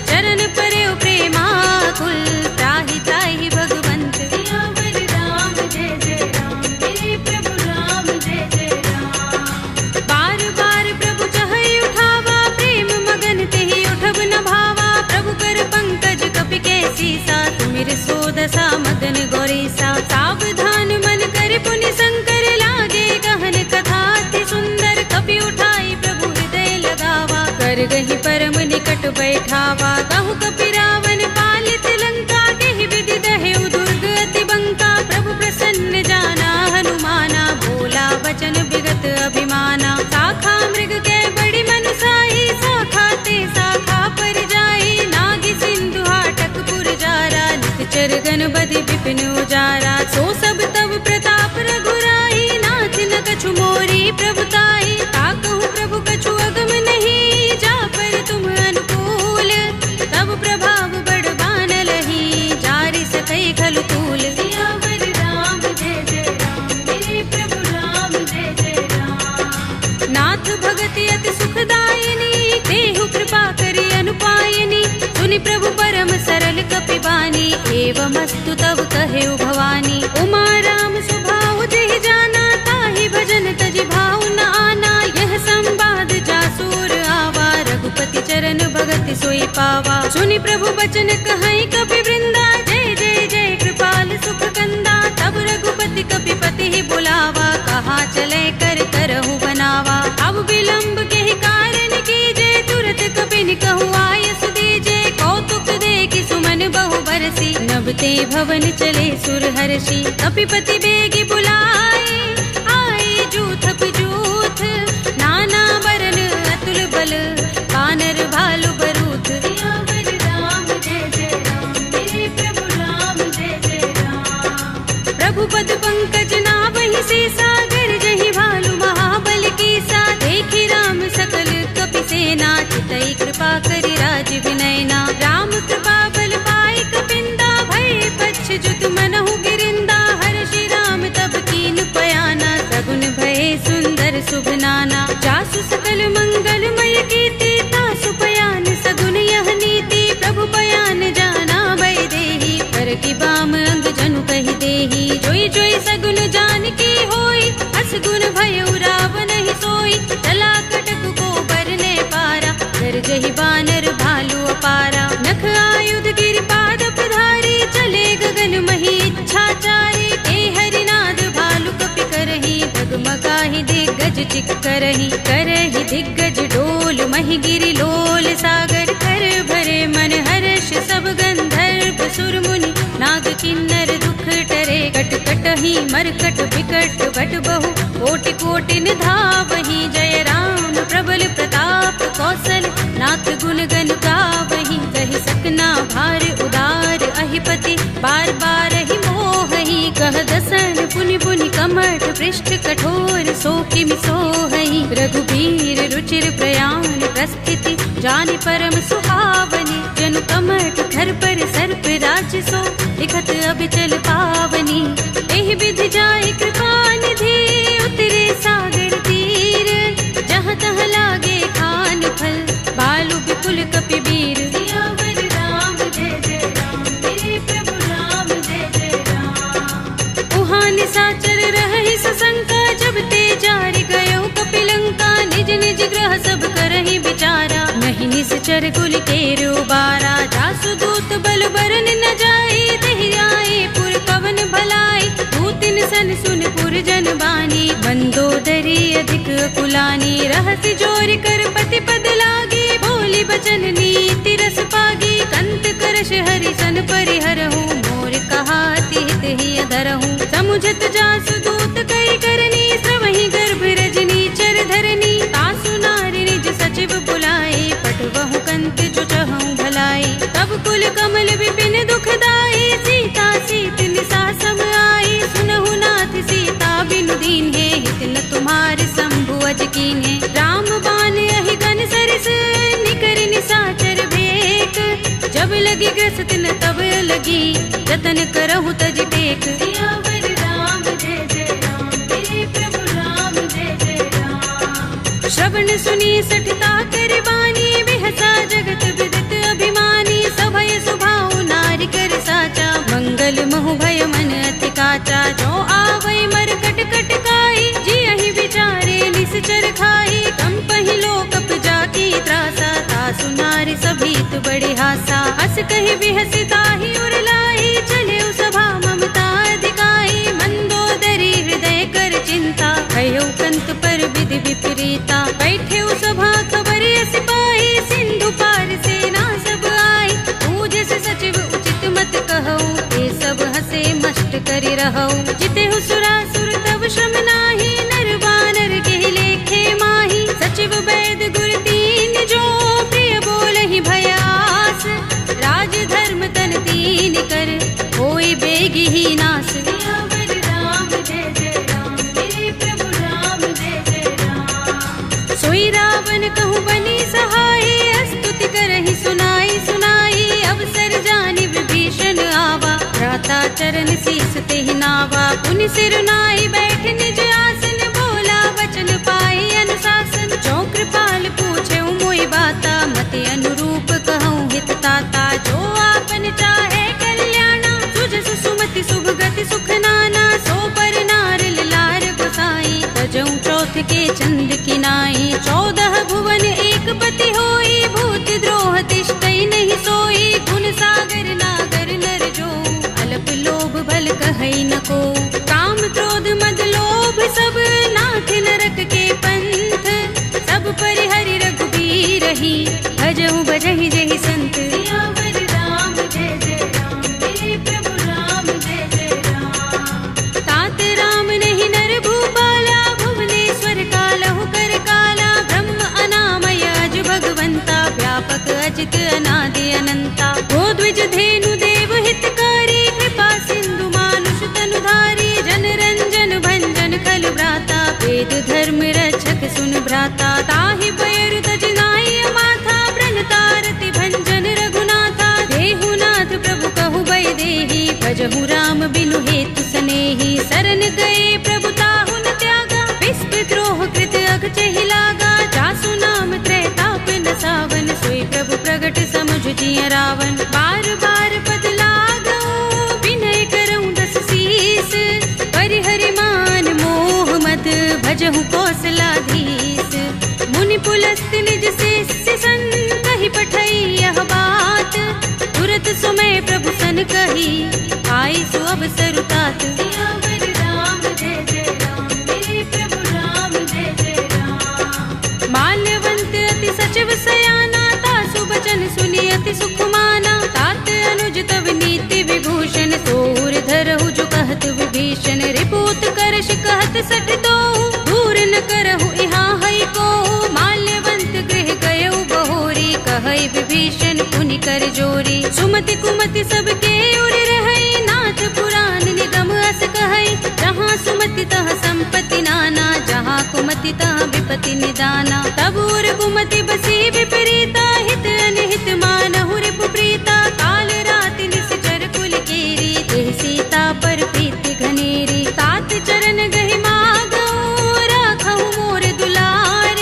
चरण परेउ प्रेमाकुल, त्राहि त्राहि भगवंत। सियावर राम जय जय राम, मेरे प्रभु राम जय जय राम। बार बार प्रभु चहई उठावा, प्रेम मगन तेहि उठब न भावा। प्रभु कर पंकज कपि के सीसा, तुमिर सो दशा मदन गौरीसा। सावधान मन कर पुनि शंकर, लागे गहन कथा अति सुंदर। कपि उठाई प्रभु हृदय लगावा, कर गहि परम निकट बैठावा। कहु कपि रावण पालित लंका, केहि विधि दहेउ दुर्ग अति बंका। प्रभु प्रसन्न जाना हनुमाना, बोला वचन विगत अभिमाना। शाखा मृग के बड़ी मनुसाई, शाखा ते शाखा पर जाई। नाग सिंधु हाटक पुर जारा, परम सरल कपिबानी, एवमस्तु तब कहे भवानी। उमा राम स्वभाव जहि जाना, ताहि भजन तज भाव न आना। यह संवाद जासूर आवा, रघुपति चरण भगति सोई पावा। सुनि प्रभु बचन कहई कपि वृंदा, जय जय जय कृपाल सुख कंदा। तब रघुपति कपिपति ही बुलावा, कहा चले कर करहु बनावा। अब विलंब के कारण कीजे, तुरत कपिन कहूँ आयस दीजे। कौतुक देखि सुमन बहु बरसी, नभते भवन चले सुर हर्षि। कपिपति बेगी बुलाए, आए जूथ जूथ। नाना वरन अतुल बल, वानर भालु बरूथ। सियावर राम जय जय राम, मेरे प्रभु राम जय जय राम। प्रभु पद पंकज नावहि सीसा, गरजहि भालु महाबल कीसा। देखि राम सकल कपि सेना, चितई कृपा करि राज विनयना। राम कृपा बल पाई कपिंदा, भय पच्छ जुत मनहु गिरिंदा। हर्षि राम तब कीन पयाना, सगुन भय सुंदर शुभ नाना। जासु सकल मंगलमय कीर्ति, तासु पयान सगुन यह नीति। प्रभु पयान जाना भय देहि, पर की बाम अंग जनु कहि देहि। जोई जोई सगुन जान की होई, अस गुण भय रावण ही सोई। चला कटक को बरने पारा, गरजहि बानर भालु अपारा। नख आयुध गिरिपाद पधारी, चले गगन मही इच्छाचारी। ए हरिनाद भालु कपि करहि, डगमगाहि दिग्गज चिक करहि। करहि दिग्गज डोल, महि गिरि लोल सागर। कर भरे मन हर्ष सब गंधर्व सुर मुनि, नाग किन्नर दुख टरे। कट कटहि मरकट विकट बट बहु, कोटि कोटि निधावहि। जय राम प्रबल प्रताप कौशल, नाथ गुण गण गावहि। कहि सकना भार उदार, अहिपति बार बार ही मोहहि। कह दसन पुनि पुनि कमठ, पृष्ठ कठोर सो किमि सोहहि। रघुबीर रुचिर प्रयाण प्रस्थिति, जानि परम सुहावनी। जनु कमठ धर पर सर्प राज सो, लिखत अबिचल पावनी। एहि विधि जाय कृपा निधि, उतरे सागर तीर। जहाँ तहाँ लागे खान फल, बालु विपुल कपिबीर। सियावर राम जय जय राम, मेरे प्रभु राम जय जय राम। उहाँ निशाचर रहहि सशंका, जब ते जारि गयो कपिलंका। निज निज ग्रह सब करहि विचारा, नहीं निश्चर कुल केर उबारा। जासु दूत बल बरन न जाई, तहि आए पुर कवन भलाई। दूतिन सन सुन पुर जन बानी, मंदोदरी अधिक कुलानी। रहसि जोर कर पति पद लागी, बोली बचन नीति रस पागी। कंत करश हरि सन परिहरहु, मोर कहा अति हित ही अधरहु। समुझत जासु दूत कई करनी, श्रवहि गर्भ रजनी चर धरनी। तासु नारि निज सचिव बुलाए, पठवहु कंत जो चहु भलाई। तब कुल कमल विपिन दुखदाई, सीता सीत निसा सम आई। सुनहु नाथ सीता बिनु दीन्हे, हित न तुम्हारे शंभु अज कीन्हे। राम बान अहि गन सरिस, निकर निशाचर भेक। जब लगी ग्रस्त न तब लगी, जतन करहु तज टेक। सियावर राम जय जय राम, मेरे प्रभु राम जय जय राम। श्रवण सुनी सठता कर बानी, बिहसा जगत विदित अभिमानी। सभय सुभाउ नारि कर साचा, मंगल महु भय मन अति काचा। जो आवै मर कट कट काई, जियहि विचारे निश्चर खाई। कंपहि लोकप जाकी त्रासा, तासु नारि सभीत बड़े हासा। हस कहि बिहस ताहि उर लाई, चले सभा ममता अधिकाई। मंदोदरी हृदय कर चिंता, भयो कंत पर विधि विपरीता। बैठे सभा खबर सिपाही, सिंधु पार सेना सब आई। पूजस सचिव उचित मत कहऊ, ये सब हसे मस्त करि रहऊ। जितेहु सुरासुर तब श्रम नाही, नर वानर के लेखे माही। सचिव वैद गुर तीन जो, प्रिय बोलहि भय आस। राज धर्म तन तीन कर, होई बेगी ही नास। सियावर राम जय जय राम, मेरे प्रभु राम जय जय राम। सोई रावण कहूँ बनी सहाय, स्तुति करहि सुनाई सुनाई। अवसर जानि विभीषण आवा, भ्राता चरण शीस तेहि नावा। पुनि सिर नाई बैठ निज आसन, बोला वचन पाई अनुशासन। जो कृपाल पूछे मोहि बाता, मति अनुरूप कहूँ हित ताता। जो की नाई। 14 भुवन एक पति होई, भूत द्रोह तिष्ठई नहीं सोई। गुण सागर नागर नर जो, अल्प लोभ भल कहई न को। काम क्रोध मद लोभ सब, नाथ नरक के पंथ। सब परिहरि रघुबीर ही, भजहु भजहि जहि संत। सियावर राम जय जय राम, मेरे प्रभु राम जय जय राम। तात राम नहीं नर भूपाला, भुवनेश्वर कालहु कर काला। ब्रह्म अनामय अज भगवंता, व्यापक अजित अनादि अनंता। गोद्विज धेनु देव हितकारी, कृपा सिंधु मानुष तनुधारी। जन रंजन भंजन खल भ्राता, वेद धर्म रक्षक सुन भ्राता। ताहि बयरु तजनाई माथा, प्रणतारति भंजन रघुनाथा। देहुनाथ प्रभु कहु बय देहि, भजहु राम बिनु हेतु सनेहि। शरण गए प्रभु ताहु न त्यागा, विस्पि द्रोह कृत अघचहि लागा। जासु नाम त्रैताप न सावन, सोई प्रभु प्रगट समुझ जिय रावण। बार बार पद लागऊ, विनय करऊँ दस सीस। परिहरि मान मोह मद, भजहु कौशलाधीश। मुनि पुलस्त निज शिष्य सन, कहि पठई यह बात। तुरत सुमय प्रभु सन कही, आई सो अवसर तात। सियावर राम जय जय राम, मेरे प्रभु राम जय जय राम। माल्यवंत अति सचिव सयाना, तासु बचन सुनि अति सुख माना। तात अनुज तव नीति विभूषण, सोर धरहु जो कहत विभीषण। रिपुत करश कहत सठ दो, दूर न करहु इहाँ हई को। माल्यवंत गृह गयउ बहोरी, कहई विभीषण पुनि कर जोरी। सुमति कुमति सबके उर रहई, नाथ पुराण निगम अस कहई। जहाँ सुमति तह संपत्ति नाना, जहाँ कुमति तह विपति निदाना। तब उर कुमति बसी विपरीता, हित अनहित मानहु रिपु प्रीता। काल राति निश्चर कुल केरी, देह सीता पर प्रीति घनेरी। तात चरण गहि मागऊ, राखहु मोर दुलार।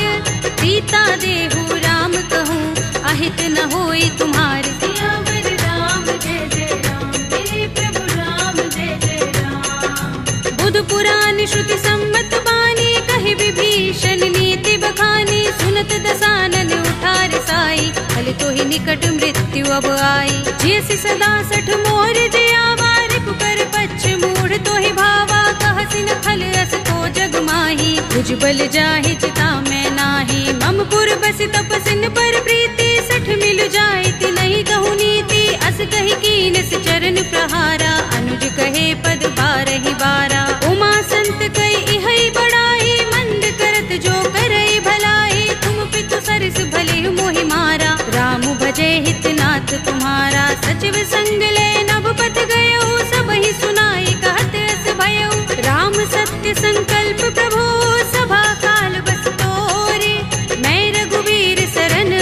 सीता देहु राम कहूँ, अहित न होई तुम्हार। सियावर राम जय जय राम, मेरे प्रभु राम जय जय राम। बुध पुराण श्रुति सम्मत बानी, कहि विभीषण नीति बखानी। सुनत दसानन उठार साई, फल तो ही निकट मृत्यु अब आई। जैसी सदा सठ मोर जियावा, रिपु कर पच्छ मूढ़ तो ही भावा। कहसिन खल अस को जग माही, भुज बल जाहि चिता मैं नाही। मम पुर बसि तपसिन पर प्रीति, सठ मिल जायति नहीं कहु नीति। अस कहि कीनस चरण प्रहारा, अनुज कहे पद बारहि बारा। उमा संत कई इहै बड़ाई, मंद करत जो करई भलाई। तुम पितु सरस भले मोहि मारा, राम भजे हितनाथ तुम्हारा। सचिव संग ले नभ पथ गयऊ, सबहि सुनाई कहत अस भयऊ। राम सत्य संकल्प प्रभु, सभा काल बस तोरे। मैं रघुवीर सरन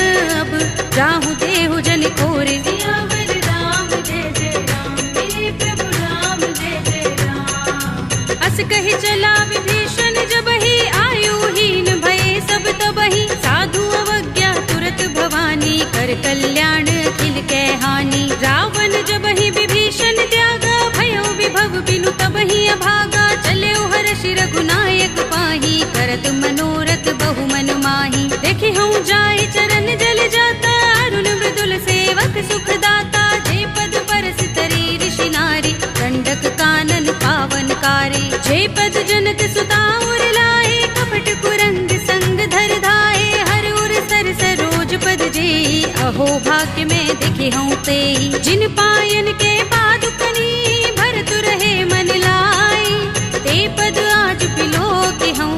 अब, जाहु देहु जन कोरे। सियावर राम जय जय राम, मेरे प्रभु राम जय जय राम। अस कहि चला विभीषण जबहि, आयुहीन भये सब तबहि। साधु अवज्ञा तुरत भवानी, कर कल्याण अखिल कै हानि। रावण जबहि विभीषण त्यागा, भयो विभव बिनु तबहि अभागा। चले हर्षि रघुनायक पाही, करत मनोरथ बहु मन माही। देखि हूँ जाय चरण जल जाता, अरुण मृदुल सेवक सुख दाता। जे पद परस तरी ऋषि नारी, दंडक कानन पावनकारी। जे पद जनत सुता उर लाए, कपट कुरंग संग धर धाए। हर उर सर सरोज पद जेई, अहो भाग्य में दिखे हूँ तेई। जिन पायन के पादुकनी, भरत रहे मन लाई। ते पद आज पिलो के हूँ,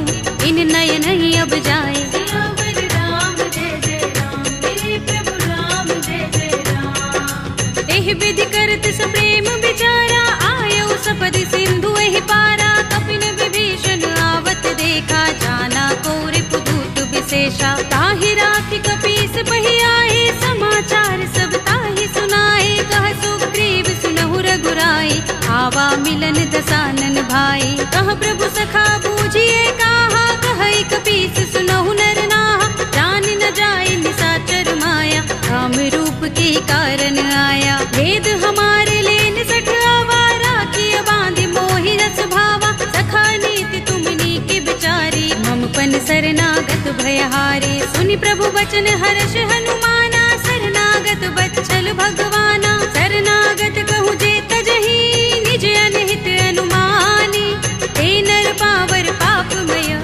इन नयन ही अब जाए। सियावर राम जय जय राम, मेरे प्रभु राम जय जय राम। एहि विधि करत सप्रेम विचारा, आयऊ सपदि सिंधु एहि पारा। कपिन विभीषण आवत देखा, जाना को रिपु दूत विशेषा। ताहि राखि कपीस बहि आए, समाचार सब ताहि सुनाए। कह सुग्रीव सुनहु रघुराई, आवा मिलन दसानन भाई। कह प्रभु सखा बूझिए कहा, कहई कपीस सुनहु नर नाहा। जान न जाए निशाचर माया, काम रूप के कारण आया। भेद हमारे लेन सठ आवारा, किया बांधि मोहि रस भावा। सखा नीति तुमनी की बिचारी, मम पन शरणागत सुनि प्रभु बचन हर्ष हनुमाना, शरणागत बत्सल भगवाना। शरणागत कहूँ जे तजहि, निज अनहित अनुमानी। हे नर पावर पापमय,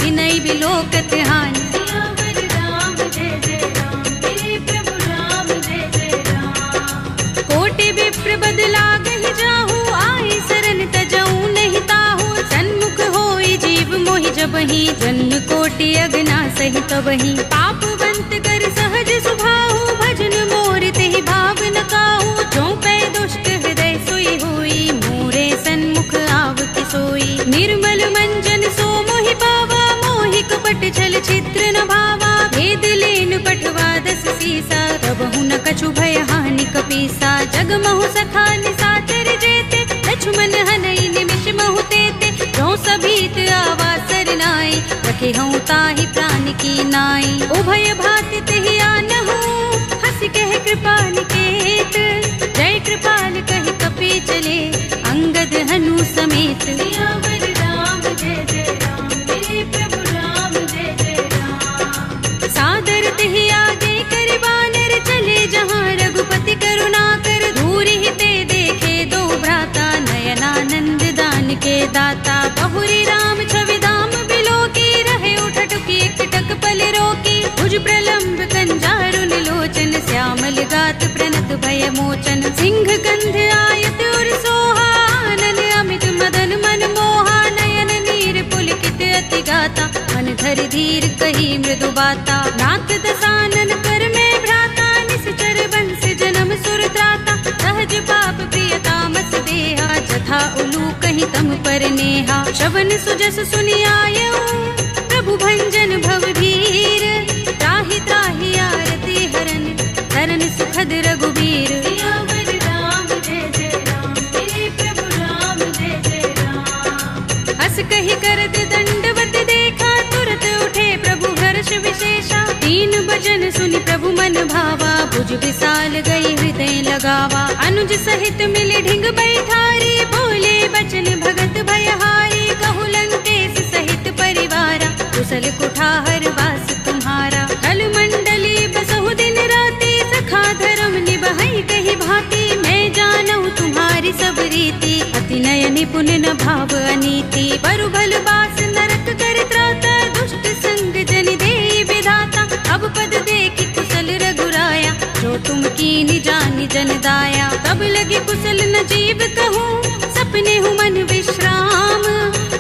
विनय बिलोकत हानि। सियावर राम जय जय राम, मेरे प्रभु राम जय जय राम। कोटि विप्र बदलागहि जाहु, आए शरण तजऊ नहीं ताहू। सन्मुख होई जीव मोहि जबहि, जन्म कोटि अगना सहि तबहि। पापवंत कर सहज सुभाहु, भजन मोर तेहि भाव न काहू। जो पै दुष्ट हृदय सोई होई, मोरे सन्मुख आवति सोई। निर्मल मंजन सो मोहि पावा, मोहि कपट छल छिद्र न भावा। भेद लेन पठवा दस सीसा, तबहु न कछु भय हानि कपीसा। जगमहु सखा निसाचर जेते, लक्ष्मण हनई निमिष महु तेते। जो सभीत आवा सरनाई, रखे हूँ ताहि प्राण की नाई। उभय भाति तेहि आनहु, हंस कह कृपा निकेत। जय कृपाल कहि कपि चले, अंगद हनु समेत। सियावर राम जय जय राम, मेरे प्रभु राम जय जय राम। सादर तेहि आगे कर बानर, चले जहाँ रघुपति करुणा कर। दूरि ही ते देखे दो भ्राता, नयनानंद दान के दाता। बहुरी राम छवि धाम बिलोकी, रहे उठटुकी एकटक पल रोकी। भुज प्रलंब कंजारुन लोचन, श्यामल गात प्रणत भय मोचन। सिंह कंध आयत उर सोहा, आनन अमित मदन मन मोहा। नयन नीर पुलकित अति गाता, मन धरि धीर कही मृदु बाता। नाथ दसानन कर में भ्राता, निश्चर बंस जन्म सुर त्राता। सहज पाप प्रिय तामस देहा, जथा उलू कहीं तम पर नेहा। शवन सुजस सुनि आयऊ, प्रभु भंजन भव भीर। त्राहि त्राहि आरती हरन, शरण सुखद रघुबीर। सियावर राम जय जय राम, मेरे प्रभु राम जय जय राम। हस कहि करत दंडवत देखा, तुरत उठे प्रभु हर्ष विशेषा। दीन भजन सुनि प्रभु मन भावा, भुज विशाल गई हृदय लगावा। अनुज सहित मिले ढिंग बैठारी, बोले बचन भगत भयहारी। कहु लंकेश सहित परिवारा, कुशल कुठार वास तुम्हारा। कल मंडली बसहु दिन राति, सखा धर्म निबहै कहि भांति। मैं जानऊ तुम्हारी सब रीति, अति नय निपुण न भाव अनीति। बरु भल बास नरक कर त्राता, दुष्ट संग जन देई विधाता। अब पद देखि कुशल रघुराया, जो तुम कीनि जानि जन दाया। तब लगे कुशल न जीव कहूँ, सपने हूँ मन विश्राम।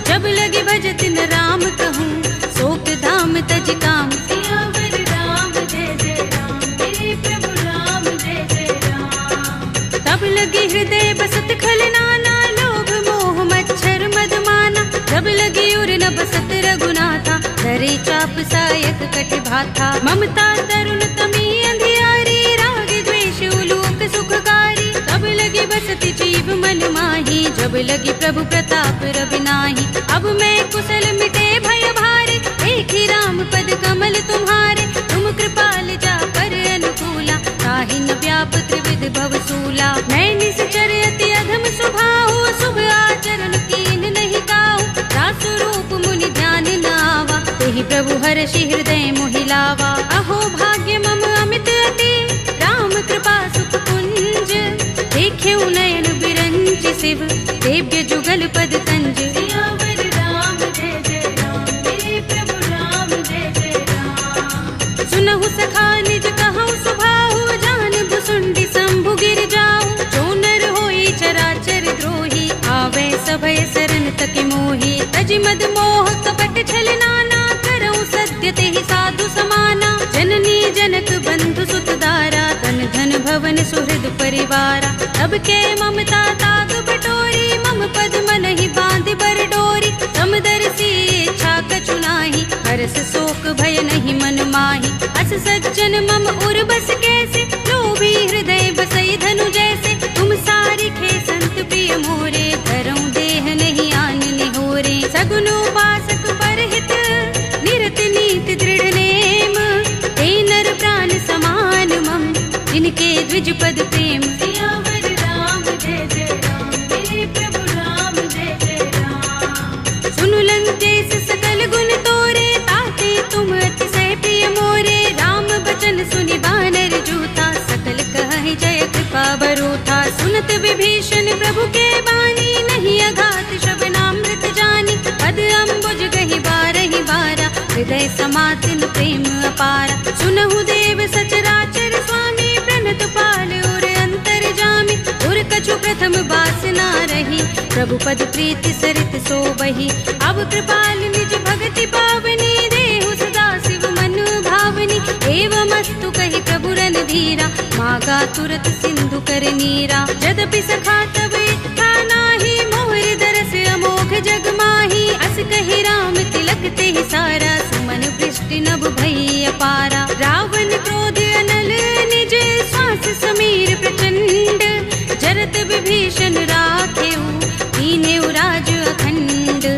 जब लगे भजत न राम कहूँ, शोक धाम तज काम। सियावर राम जय जय राम, मेरे प्रभु राम जय जय राम। तब लगे हृदय बसत खल नाना, लोभ मोह मच्छर मद माना। जब लगे उर न बसत रघुनाथा, धरे चाप सायक कटि भाथा। ममता तरुण तमी अंधियारी, राग द्वेष उलोक सुखकारी। तब लगे बसति जीव मन माही, जब लगी प्रभु प्रताप रवि नाही। अब मैं कुशल मिटे भय भारे, देखी राम पद कमल तुम्हारे। तुम कृपाल जा पर अनुकूला, ताहि न व्याप त्रिविध भव सूला। मैं निश्चर अति अधम स्वभाव, शुभ आचरण कीन नहीं काहू। दास रूप मुनि ध्यान न आवा, तेहि प्रभु हर्षि हृदय मोहि लावा। अहो भाग्य मम अमित अति, राम कृपा सुख कुंज। देखे नयन बिरंज शिव, देव्य जुगल पद तंज। सियावर राम जय जय राम, मेरे प्रभु राम जय जय राम। सुनहु सखा निज कहूँ सुभाहु, जान भुसुंडी शंभु गिर जाऊ। जो नर होई चराचर द्रोही, आवे सभय शरण तकि मोही। तजि मद मोह कपट छल नाना, करऊँ सत्य तेहि साधु समाना। जननी जनक बंधु सुत दारा, तन धन भवन सुहृद परिवारा। तब के ममता ताग बटोरी, मम पद मन ही बांध बर डोरी। समदर्शी इच्छा कछु नाही, हर्ष शोक भय नहीं मन माही। अस सज्जन मम उर बस कैसे, लोभी हृदय बसई धनु जैसे। तुम सारी खे संत प्रिय मोरे, धरऊँ देह नहीं आन निहोरे। सगुन उपासक परहित, निरत नीति दृढ़ नेम। ते नर प्राण समान मम, जिनके द्विज पद प्रेम। सियावर राम जय जय राम, मेरे प्रभु राम जय जय राम। सुनु लंकेश सकल गुण तोरे, ताते तुम अतिशय प्रिय मोरे। सुनत विभीषण प्रभु के बानी, नहीं अघात श्रवणामृत जानी। पद अम्बुज गहि बारहि बारा, हृदय समातिन प्रेम अपारा। सुनहु देव सचराचर स्वामी, प्रणत पाल और अंतर जामी। उर कछु प्रथम बासना रही, प्रभु पद प्रीति सरित सोबहि। अब कृपाल निज भगति पावनी, देहु सदा शिव मन भावनी। एवमस्तु कहि प्रभु रणधीरा, मागा तुरत सिंधु कर नीरा। यद्यपि सखा तब इच्छा नाही, मोहर दरस अमोघ जग माही। अस कहि राम तिलक तेहि सारा, सुमन वृष्टि नभ भई अपारा। रावण क्रोध अनल निज, श्वास समीर प्रचंड। जरत विभीषण राखेउ, दीनेउ राज अखंड।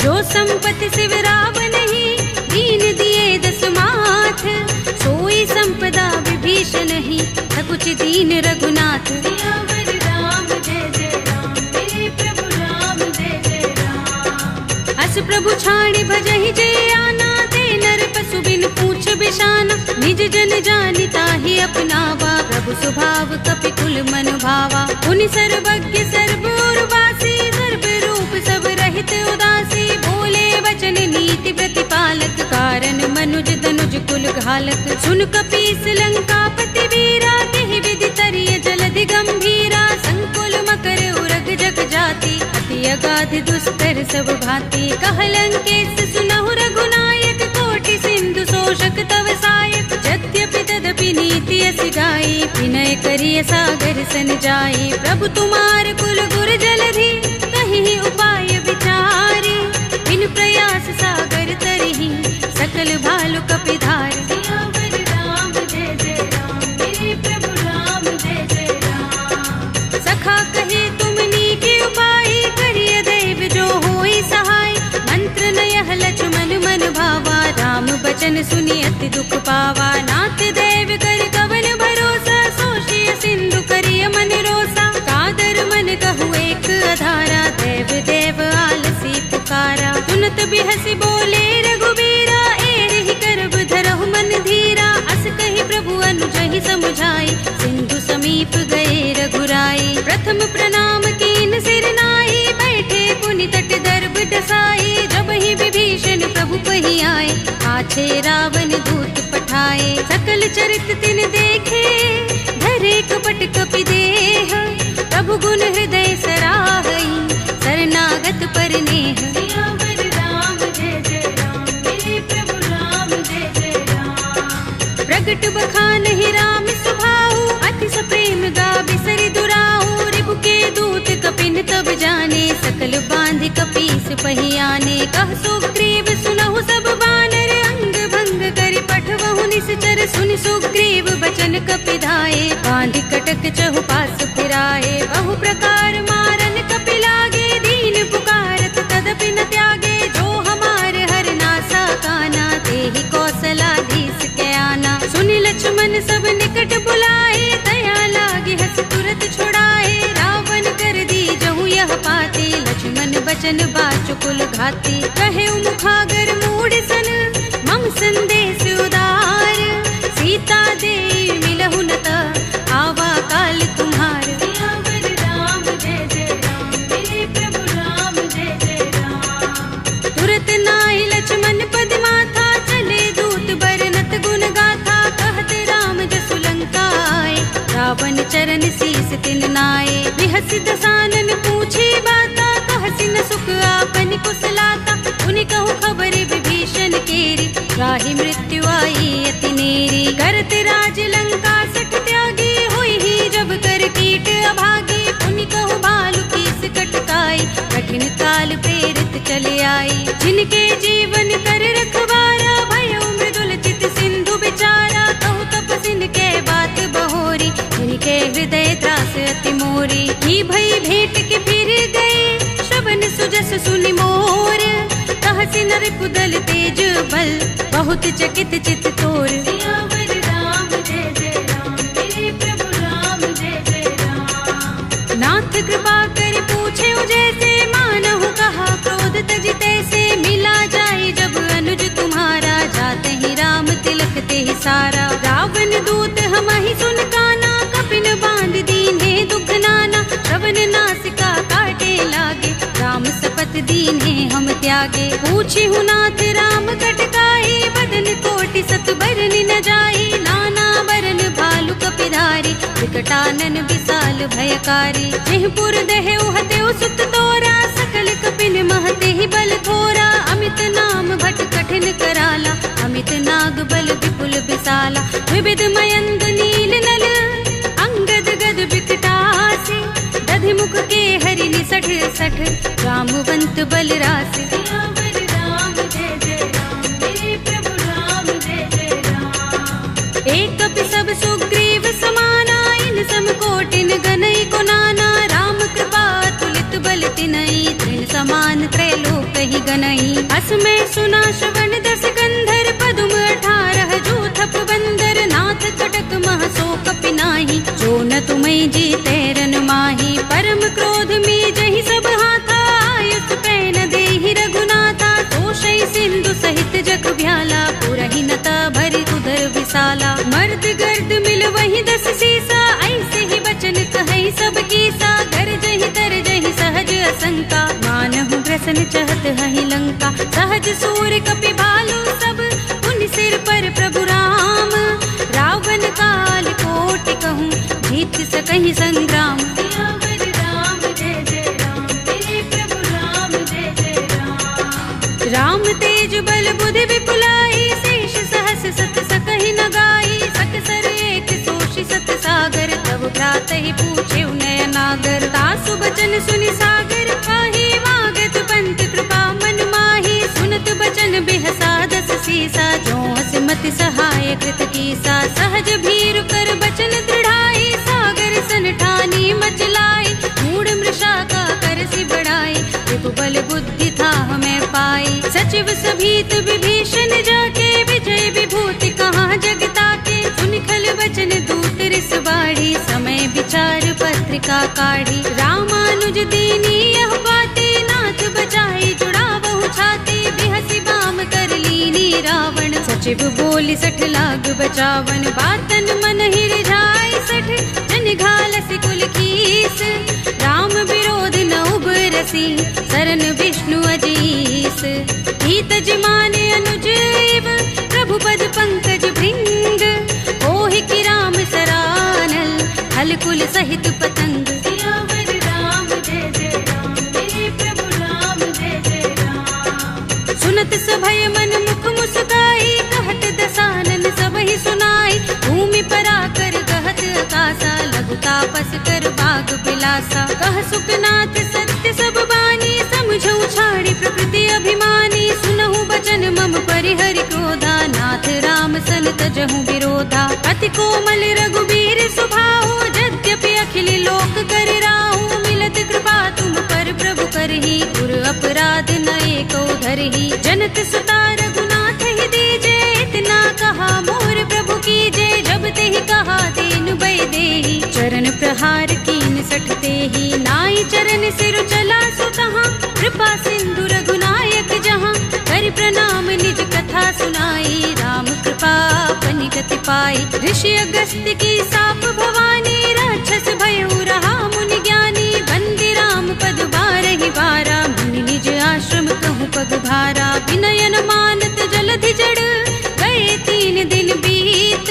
जो संपत्ति शिव रावण ही, दीन दिए दस माथ। सोई संपदा विभीषण ही, सकुच दीन रघुनाथ। सियावर राम जय जय राम, मेरे प्रभु राम जय जय राम। अस प्रभु छाड़ी भजहि जय आना, ते नर पशु बिन पूछ बिशाना। निज जन जानि ताहि अपनावा, प्रभु स्वभाव कपि कुल मन भावा। पुनि सर्वज्ञ सर्व उर्वासी, सर्व रूप सब रहित उदासी। बोले वचन नीति प्रतिपालक, कारण मनुज तनुज कुल घालक। सुन कपीस लंकापति वीरा, केहि विधि तरिय जलधि गंभीरा। संकुल मकर उरग जग जाति, अति अगाध दुस्तर सब भांति। कह लंकेश सुनहु रघुनायक, कोटि सिंधु शोषक तव सायक। यद्यपि तदपि नीति अस गाई, विनय करिय सागर सन जाई। प्रभु तुम्हार कुल गुर जलधि, कहि उपाय विचारी। बिन प्रयास सागर तरहि, सकल भालु कपिधार। सियावर राम जय जय राम, मेरे प्रभु राम जय जय राम। सखा कहे तुमनी के उपाय, करिय दैव जो होई सहाय। मंत्र नयह लक्ष्मण मन भावा, राम बचन सुनि अति दुख पावा। नाथ देव कर कवन भरोसा, सोषिय सिंधु करिय मन रोसा। कादर मन कहु एक अधारा, देव देव आलसी पुकारा। सुनत बिहसि बोले रघुबीरा, एहि करब धरहु मन धीरा। अस कहि प्रभु अनुजहि समुझाई, सिंधु समीप गए रघुराई। प्रथम प्रणाम कीन सिर नाई, बैठे पुनि तट दर्भ डसाई। जब ही विभीषण प्रभु पहि आए, पाछे रावण दूत पठाए। सकल चरित तिन देखे, धरे कपट कपि देह। प्रभु गुण हृदय सराहई, शरणागत पर नेह। सियावर राम जय जय राम, मेरे प्रभु राम जय जय राम। प्रगट बखानहि राम सुभाऊ, अति सप्रेम गावि सरि दुराऊ। रिपु के दूत कपिन तब जाने, सकल बांधि कपीस पहि आने। कह सुग्रीव सुनहु सब बानर, अंग भंग करि पठवहु निश्चर। सुनि सुग्रीव बचन कपिधाए, बांधि कटक चहुपास फिराए। बहु प्रकार मारन कपि लागे, दीन पुकारत तदपि न त्यागे। जो हमार हर नासा काना, तेहि कौशलाधीश के आना। सुनि लक्ष्मण सब निकट बुलाए, दया लागे हस तुरत छुड़ाए। रावण कर दी जहु यह पाते, लक्ष्मण बचन बाचुकुल घाती। कहे मुखागर मूढ़ सन, मम संदेश उदार। सीता दे मिलहु न त, आवा काल तुम्हार। सियावर राम जय जय राम, मेरे प्रभु राम जय जय राम। तुरत नाहि लक्ष्मण पद माथा, चले दूत बरनत गुण गाथा। कहत राम जसु लंका आए, रावण चरण शीस तिन नाए। बिहसि दसानन पूछे बाता, कहसि न सुख आपन कुशलाता। उनि कहु खबर विभीषण केरी, राहि मृत्यु आई अति नेरी। करत राज लंका सठ त्यागी, हुई ही जब कर कीट अभागी। उनि कहु भालु कीस कटकाई, कठिन काल प्रेरित चले आई। जिनके जीवन कर रखवारा, भयउ मृदुल चित सिंधु बिचारा। कहु तपसिन के बात बहोरी, जिनके हृदय त्रास अति मोरी। ही भई भेंट के फिर गए, श्रवण सुजस सुनि मोर। कहसि नर कुदल तेज बल, बहुत चकित चित तोर। सियावर राम जय जय राम, मेरे प्रभु राम जय जय राम। नाथ कृपा कर पूछे जैसे, मानहु कहा क्रोध तज तैसे। मिला जाए जब अनुज तुम्हारा, जाते ही राम तिलक तेहि सारा। रावण दूत हमहि सुन काना, कपिन बांध दीन्हे दुख नाना। लागे। पूछी हूँ नाथ राम कटकाई, बदन कोटि सत बरनि न जाई। नाना बरन भालु कपिधारी, विकटानन विशाल भयकारी। जेहपुर देहु हतेउ सुत तोरा, सकल कपिन महते ही बल थोरा। अमित नाम भट कठिन कराला, अमित नाग बल विपुल विशाला। विविध मयंग नील नल, अंगद गद विकटासी। दधि मुख के हरि निसठ सठ, रामवंत बल रासि। राम जय जय राम, मेरे प्रभु राम जय जय राम। एक कपि सब सुग्रीव समाना, इन सम कोटिन गनई को नाना। राम कृपा तुलित बल तिनई, तृण समान त्रैलोक ही गनई। अस में सुना श्रवण दस कंधर, पदुम 18 जूथप बंदर। नाथ कटक मह सो कपि नाही, जो न तुम्हें जीते रन माही। परम क्रोध में जहि सब हाथा, आयुष पैन देहि रघुनाथा। तोषई सिंधु सहित जग भ्याला, पुरहि नता भरि उदर विशाला। मर्द गर्द मिल वही 10 सीसा, ऐसे ही बचन कहई सब कीसा। गरजहि तरजहि सहज असंका, मानहु ग्रसन चहत हहि लंका। सहज सूर कपि भालु सब, उन सिर पर प्रभु राम। रावण काल कोटि कहूँ, जीत सकहि संग्राम। राम जय जय राम, मेरे प्रभु राम जय जय राम। राम तेज बल बुद्धि विपुलाई, शेष सहस सत सकहि न गाई। सकसर एक सोषि सत सागर, तब भ्रातहि पूछे नयनागर। तासु बचन सुनि सागर, पाहि मागत पंत कृपा मन माही। सुनत बचन बिहसा 10 सीसा, जो हस मति सहाय कृत कीसा। सहज भीर कर बचन दृढ़ाई, सागर सन ठानी मचलाई। मूढ़ मृषा का करसि बढ़ाई, विभु बल बुद्धि था हमें पाई। सचिव सभीत विभीषण जाके, विजय विभूति कहाँ जगता के। सुनि खल बचन दूत रिस बाढ़ी, समय विचार पत्रिका काढ़ी। रामानुज दीनी यह बाते, नाथ बचाई जुड़ावहु छाती। बिहसि बाम कर लीनी रावण, सचिव बोली 60 लाग बचावन। बातन मन ही रिझाई 60, जन घालसि कुल कीस। राम विरोध न उबरसी, सरन विष्णु अजीस। हित जिमाने अनुज इव, प्रभु पद पंकज भृंग। ओहि की राम सरानल, हल कुल सहित पतंग। राम जय जय राम, मेरे प्रभु राम जय जय राम। सुनत सभय मन मुख मुस्काई, कहत दसानन सबहि सुनाई। भूमि पराकर कहत आकाशा, लघु तापस कर बाग बिलासा। कह सुखनाथ सत्य सब बानी, समझौ छाड़ी प्रकृति अभिमानी। सुनहु बचन मम परिहरि क्रोधा, नाथ राम सन तजहु विरोधा। अति कोमल रघुबीर सुभाऊ, यद्यपि अखिल लोक कर राहु। मिलत कृपा तुम पर प्रभु करही, गुर अपराध न एको धरही। जनत सुता रघुनाथ ही दीजे, इतना कहा मोर प्रभु कीजे। जब तेहि कहा दीन भय देहि, चरण प्रहार कीन 60 तेहि। नाई चरण सिर चला सुतहाँ, कृपा सिंधु रघुनायक जहाँ। कर प्रणाम निज कथा सुनाई, राम कृपा अपनि गति पाई। ऋषि अगस्त्य की साप भवानी, राक्षस भयउ रहा मुनि ज्ञानी। बंदी राम पद बारहि बारा, मुनि निज आश्रम कहूँ पग भारा। विनयन मानत जलधि जड़, गए 3 दिन बीत।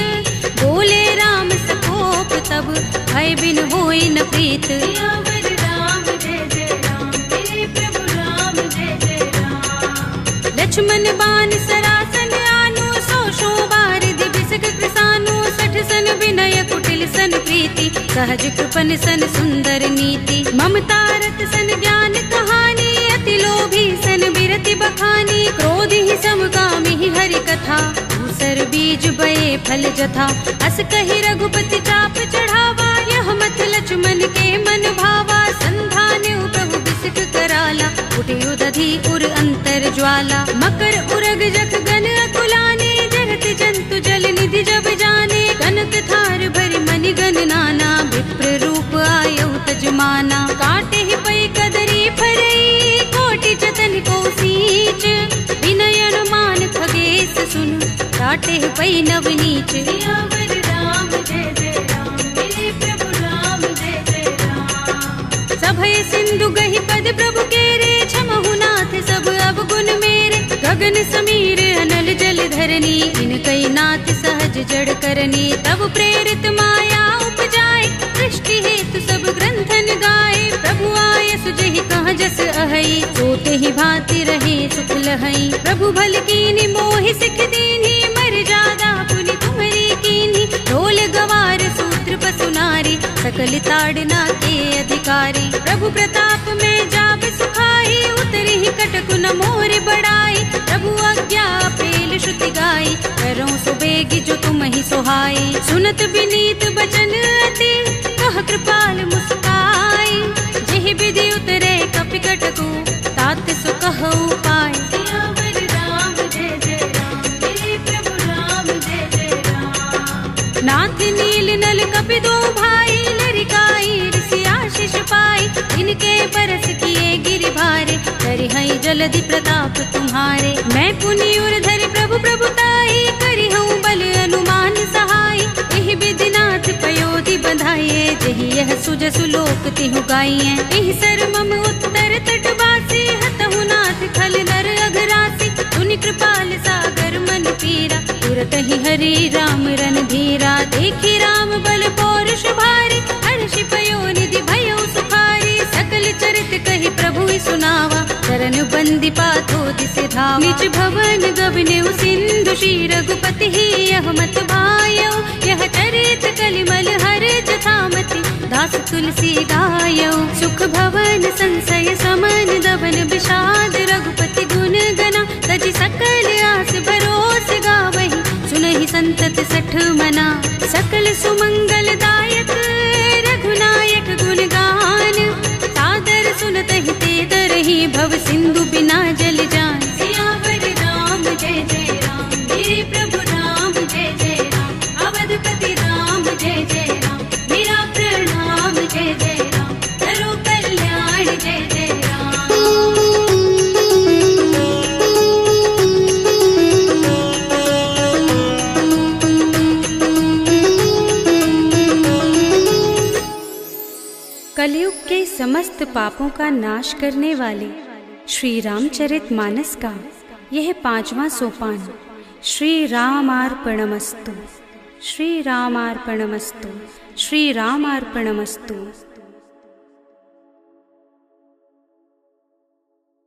बोले राम सकोप तब, भय बिन होई न प्रीत। राम जय जय राम, मेरे प्रभु राम जय जय राम। लक्ष्मण बान सरासन आनु, 100 बार दिबिसक कृसानु। 60 सन विनय कुटिल सन प्रीति, सहज कृपन सन सुंदर नीति। ममता रत सन ज्ञान कहानी, अति लोभी सन बिरति बखानी। क्रोध ही समकामी ही हरि कथा, दूसर बीज बये फल जथा। अस कहि रघुपति चाप चढ़ावा, यह मत लक्ष्मण के मन भावा। संधान प्रभु बिसिक कराला, उठे उदधि उर अंतर ज्वाला। मकर उरग जख गन अकुलाने, जरत जंतु जल निधि जब जाने। कनक थार भरि मनि गन नाना, विप्र रूप आयउ तजमाना। काटे ही पै कदरी फरई, कोटि जतन को सींच। विनय अनुमान खगेश सुन, काटे ही पै नवनीच। राम जय जय राम, मेरे प्रभु राम जय जय राम। सभय सिंधु गहि पद प्रभु केरे, क्षमहु नाथ सब अवगुण गगन समीर अनल जल धरनी, इनकई नाथ सहज जड़ करनी। तब प्रेरित माया उपजाए, सृष्टि हेतु सब ग्रंथन गाए। प्रभु आय सुजहि कह जस अहई, सोते ही भांति रहे सुख लहई। प्रभु भल कीनी मोहि सिख दीनी, मर जादा पुनि तुम्हरी कीनी। ढोल गवार सूत्र पसु नारी, सकल ताड़ना के अधिकारी। प्रभु प्रताप में जाब सुखाई, उतरी ही कटकु न मोर बढ़ाई। प्रभु आज्ञा पेल श्रुति गाई, करो सुबेगी जो तुम ही सोहाई। सुनत विनीत बचन अति, कह कृपाल मुस्काई। जेहि विधि उतरे कपि कटकु, तात सु कहु पाय। सियावर राम जय जय राम, मेरे प्रभु राम जय जय राम। नाथ नील नल कपि दो भाई, लरिकाई ऋषि आशीष पाई। इनके बरस किए गिरि भारे, करिहई जलधि प्रताप तुम्हारे। मैं पुनि उर धरि प्रभु प्रभुताई, करिहऊँ बल अनुमान सहाय। एहि विधिनाथ पयोधि बंधाइए, जेहि यह सुजसु लोक तिहु गाइए। एहि सर मम उत्तर तटवासी, हतहु नाथ खल नर अघरासी। सुनि कृपाल सागर मन पीरा, तुरत ही हरि राम रन धीरा। देखी राम बल पौरुष भारी, हर्षि पयोनिधि भयो सुखारी। सकल चरित कहि प्रभु सुनावा, चरण बंदी पाथो दिसि धावा। निज भवन गबनेउ सिंधु, श्री रघुपति ही यह मत भायौ। यह चरित कलिमल हर जथामति, दास तुलसी गायौ। सुख भवन संशय समन, दबन विषाद रघुपति गुण गना। तजि सकल आस भरोस गावहि, सुनहि संतत सठ मना। सकल सुमंगल दायक रघुनायक गुण गान, सादर सुनतहि ते तरहि भव सिंधु बिना जल जान। सियावर राम जय जय राम, मेरे प्रभु राम जय जय राम। अवधपति राम जय जय राम, मेरा प्रणाम जय जय राम। करो कल्याण जय जय राम। कलयुग के समस्त पापों का नाश करने वाले श्री रामचरितमानस का यह 5वां सोपान श्री रामार्पणमस्तु, श्री रामार्पणमस्तु, श्री रामार्पणमस्तु।